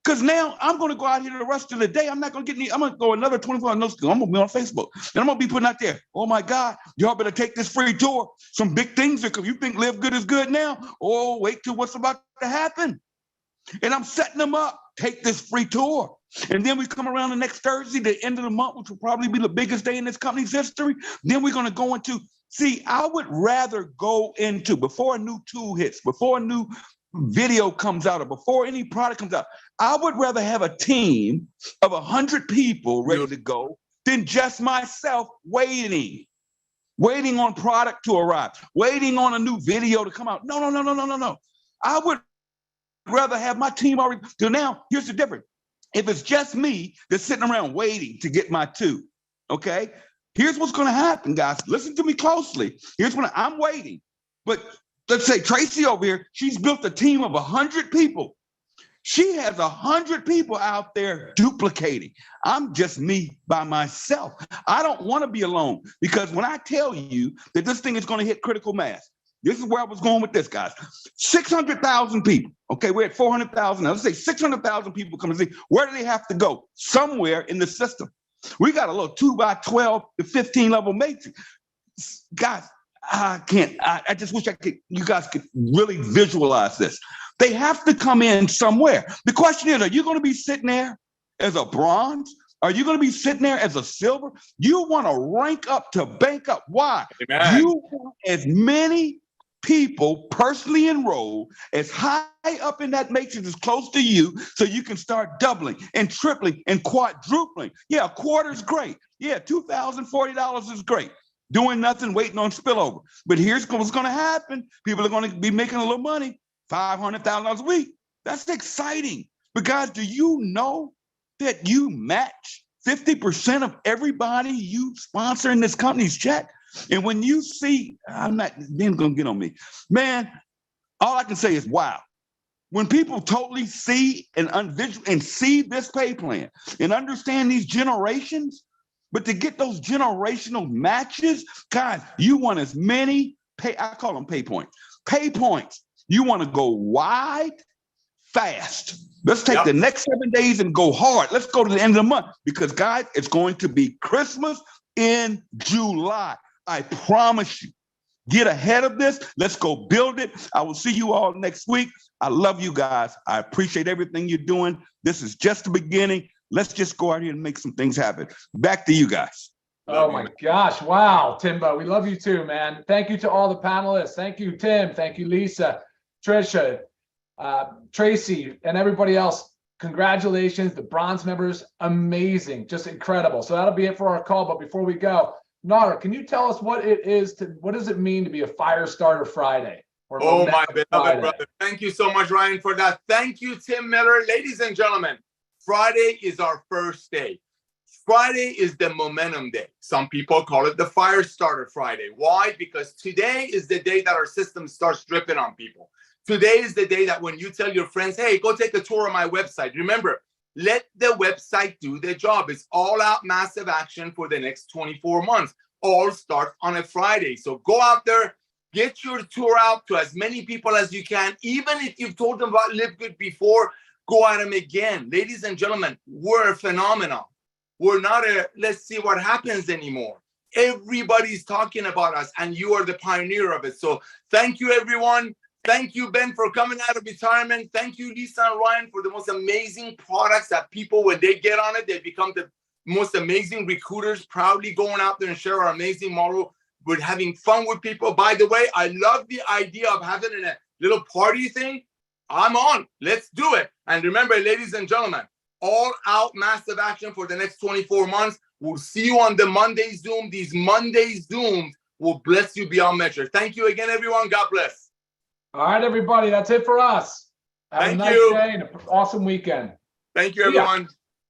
Because now I'm going to go out here the rest of the day. I'm not going to get any, I'm going to go another 24 hours. I'm going to be on Facebook. And I'm going to be putting out there, oh my God, y'all better take this free tour. Some big things are coming. You think Live Good is good now? Oh, wait till what's about to happen. And I'm setting them up. Take this free tour. And then we come around the next Thursday, the end of the month, which will probably be the biggest day in this company's history. Then we're going to go into, see, I would rather go into, before a new tool hits, before a new video comes out, or before any product comes out, I would rather have a team of 100 people ready to go than just myself waiting on product to arrive, waiting on a new video to come out. No. I would rather have my team already. So now, here's the difference. If it's just me that's sitting around waiting to get my two, okay? Here's what's going to happen, guys. Listen to me closely. Here's when I'm waiting. But let's say Tracy over here, she's built a team of 100 people. She has 100 people out there duplicating. I'm just me by myself. I don't want to be alone, because when I tell you that this thing is going to hit critical mass, this is where I was going with this, guys. 600,000 people. Okay, we're at 400,000 now. Let's say 600,000 people come and see. Where do they have to go? Somewhere in the system. We got a little 2x12 to 15 level matrix. Guys, I can't. I just wish you guys could really visualize this. They have to come in somewhere. The question is, are you going to be sitting there as a bronze? Are you going to be sitting there as a silver? You want to rank up to bank up. Why? Amen. You want as many people personally enrolled as high up in that matrix as close to you, so you can start doubling and tripling and quadrupling. Yeah, a quarter's great. Yeah, $2,040 is great. Doing nothing, waiting on spillover. But here's what's going to happen. People are going to be making a little money, $500,000 a week. That's exciting. But guys, do you know that you match 50% of everybody you sponsor in this company's check? And when you see, I'm not then going to get on me, man, all I can say is, wow. When people totally see and see this pay plan and understand these generations, but to get those generational matches, guys, you want as many I call them pay points. Pay points. You want to go wide, fast. Let's take the next 7 days and go hard. Let's go to the end of the month, because, guys, it's going to be Christmas in July. I promise you. Get ahead of this. Let's go build it. I will see you all next week. I love you guys. I appreciate everything you're doing. This is just the beginning. Let's just go out here and make some things happen. Back to you guys. Oh my gosh. Wow, Timbo. We love you too, man. Thank you to all the panelists. Thank you, Tim. Thank you, Lisa, Trisha, Tracy, and everybody else. Congratulations. The bronze members, amazing, just incredible. So that'll be it for our call. But before we go, Nader, can you tell us what does it mean to be a Firestarter Friday? Oh, my beloved brother. Thank you so much, Ryan, for that. Thank you, Tim Miller. Ladies and gentlemen, Friday is our first day. Friday is the momentum day. Some people call it the Firestarter Friday. Why? Because today is the day that our system starts dripping on people. Today is the day that when you tell your friends, hey, go take a tour of my website. Remember, let the website do the job. It's all out massive action for the next 24 months. All start on a Friday. So go out there, get your tour out to as many people as you can. Even if you've told them about LiveGood before, go at them again. Ladies and gentlemen, we're a phenomenon. We're not a let's see what happens anymore. Everybody's talking about us, and you are the pioneer of it. So thank you, everyone. Thank you, Ben, for coming out of retirement. Thank you, Lisa and Ryan, for the most amazing products that people, when they get on it, they become the most amazing recruiters, proudly going out there and share our amazing model. We're having fun with people. By the way, I love the idea of having a little party thing. I'm on. Let's do it. And remember, ladies and gentlemen, all out massive action for the next 24 months. We'll see you on the Monday Zoom. These Monday Zooms will bless you beyond measure. Thank you again, everyone. God bless. All right, everybody. That's it for us. Have a nice day and an awesome weekend. Thank you, everyone.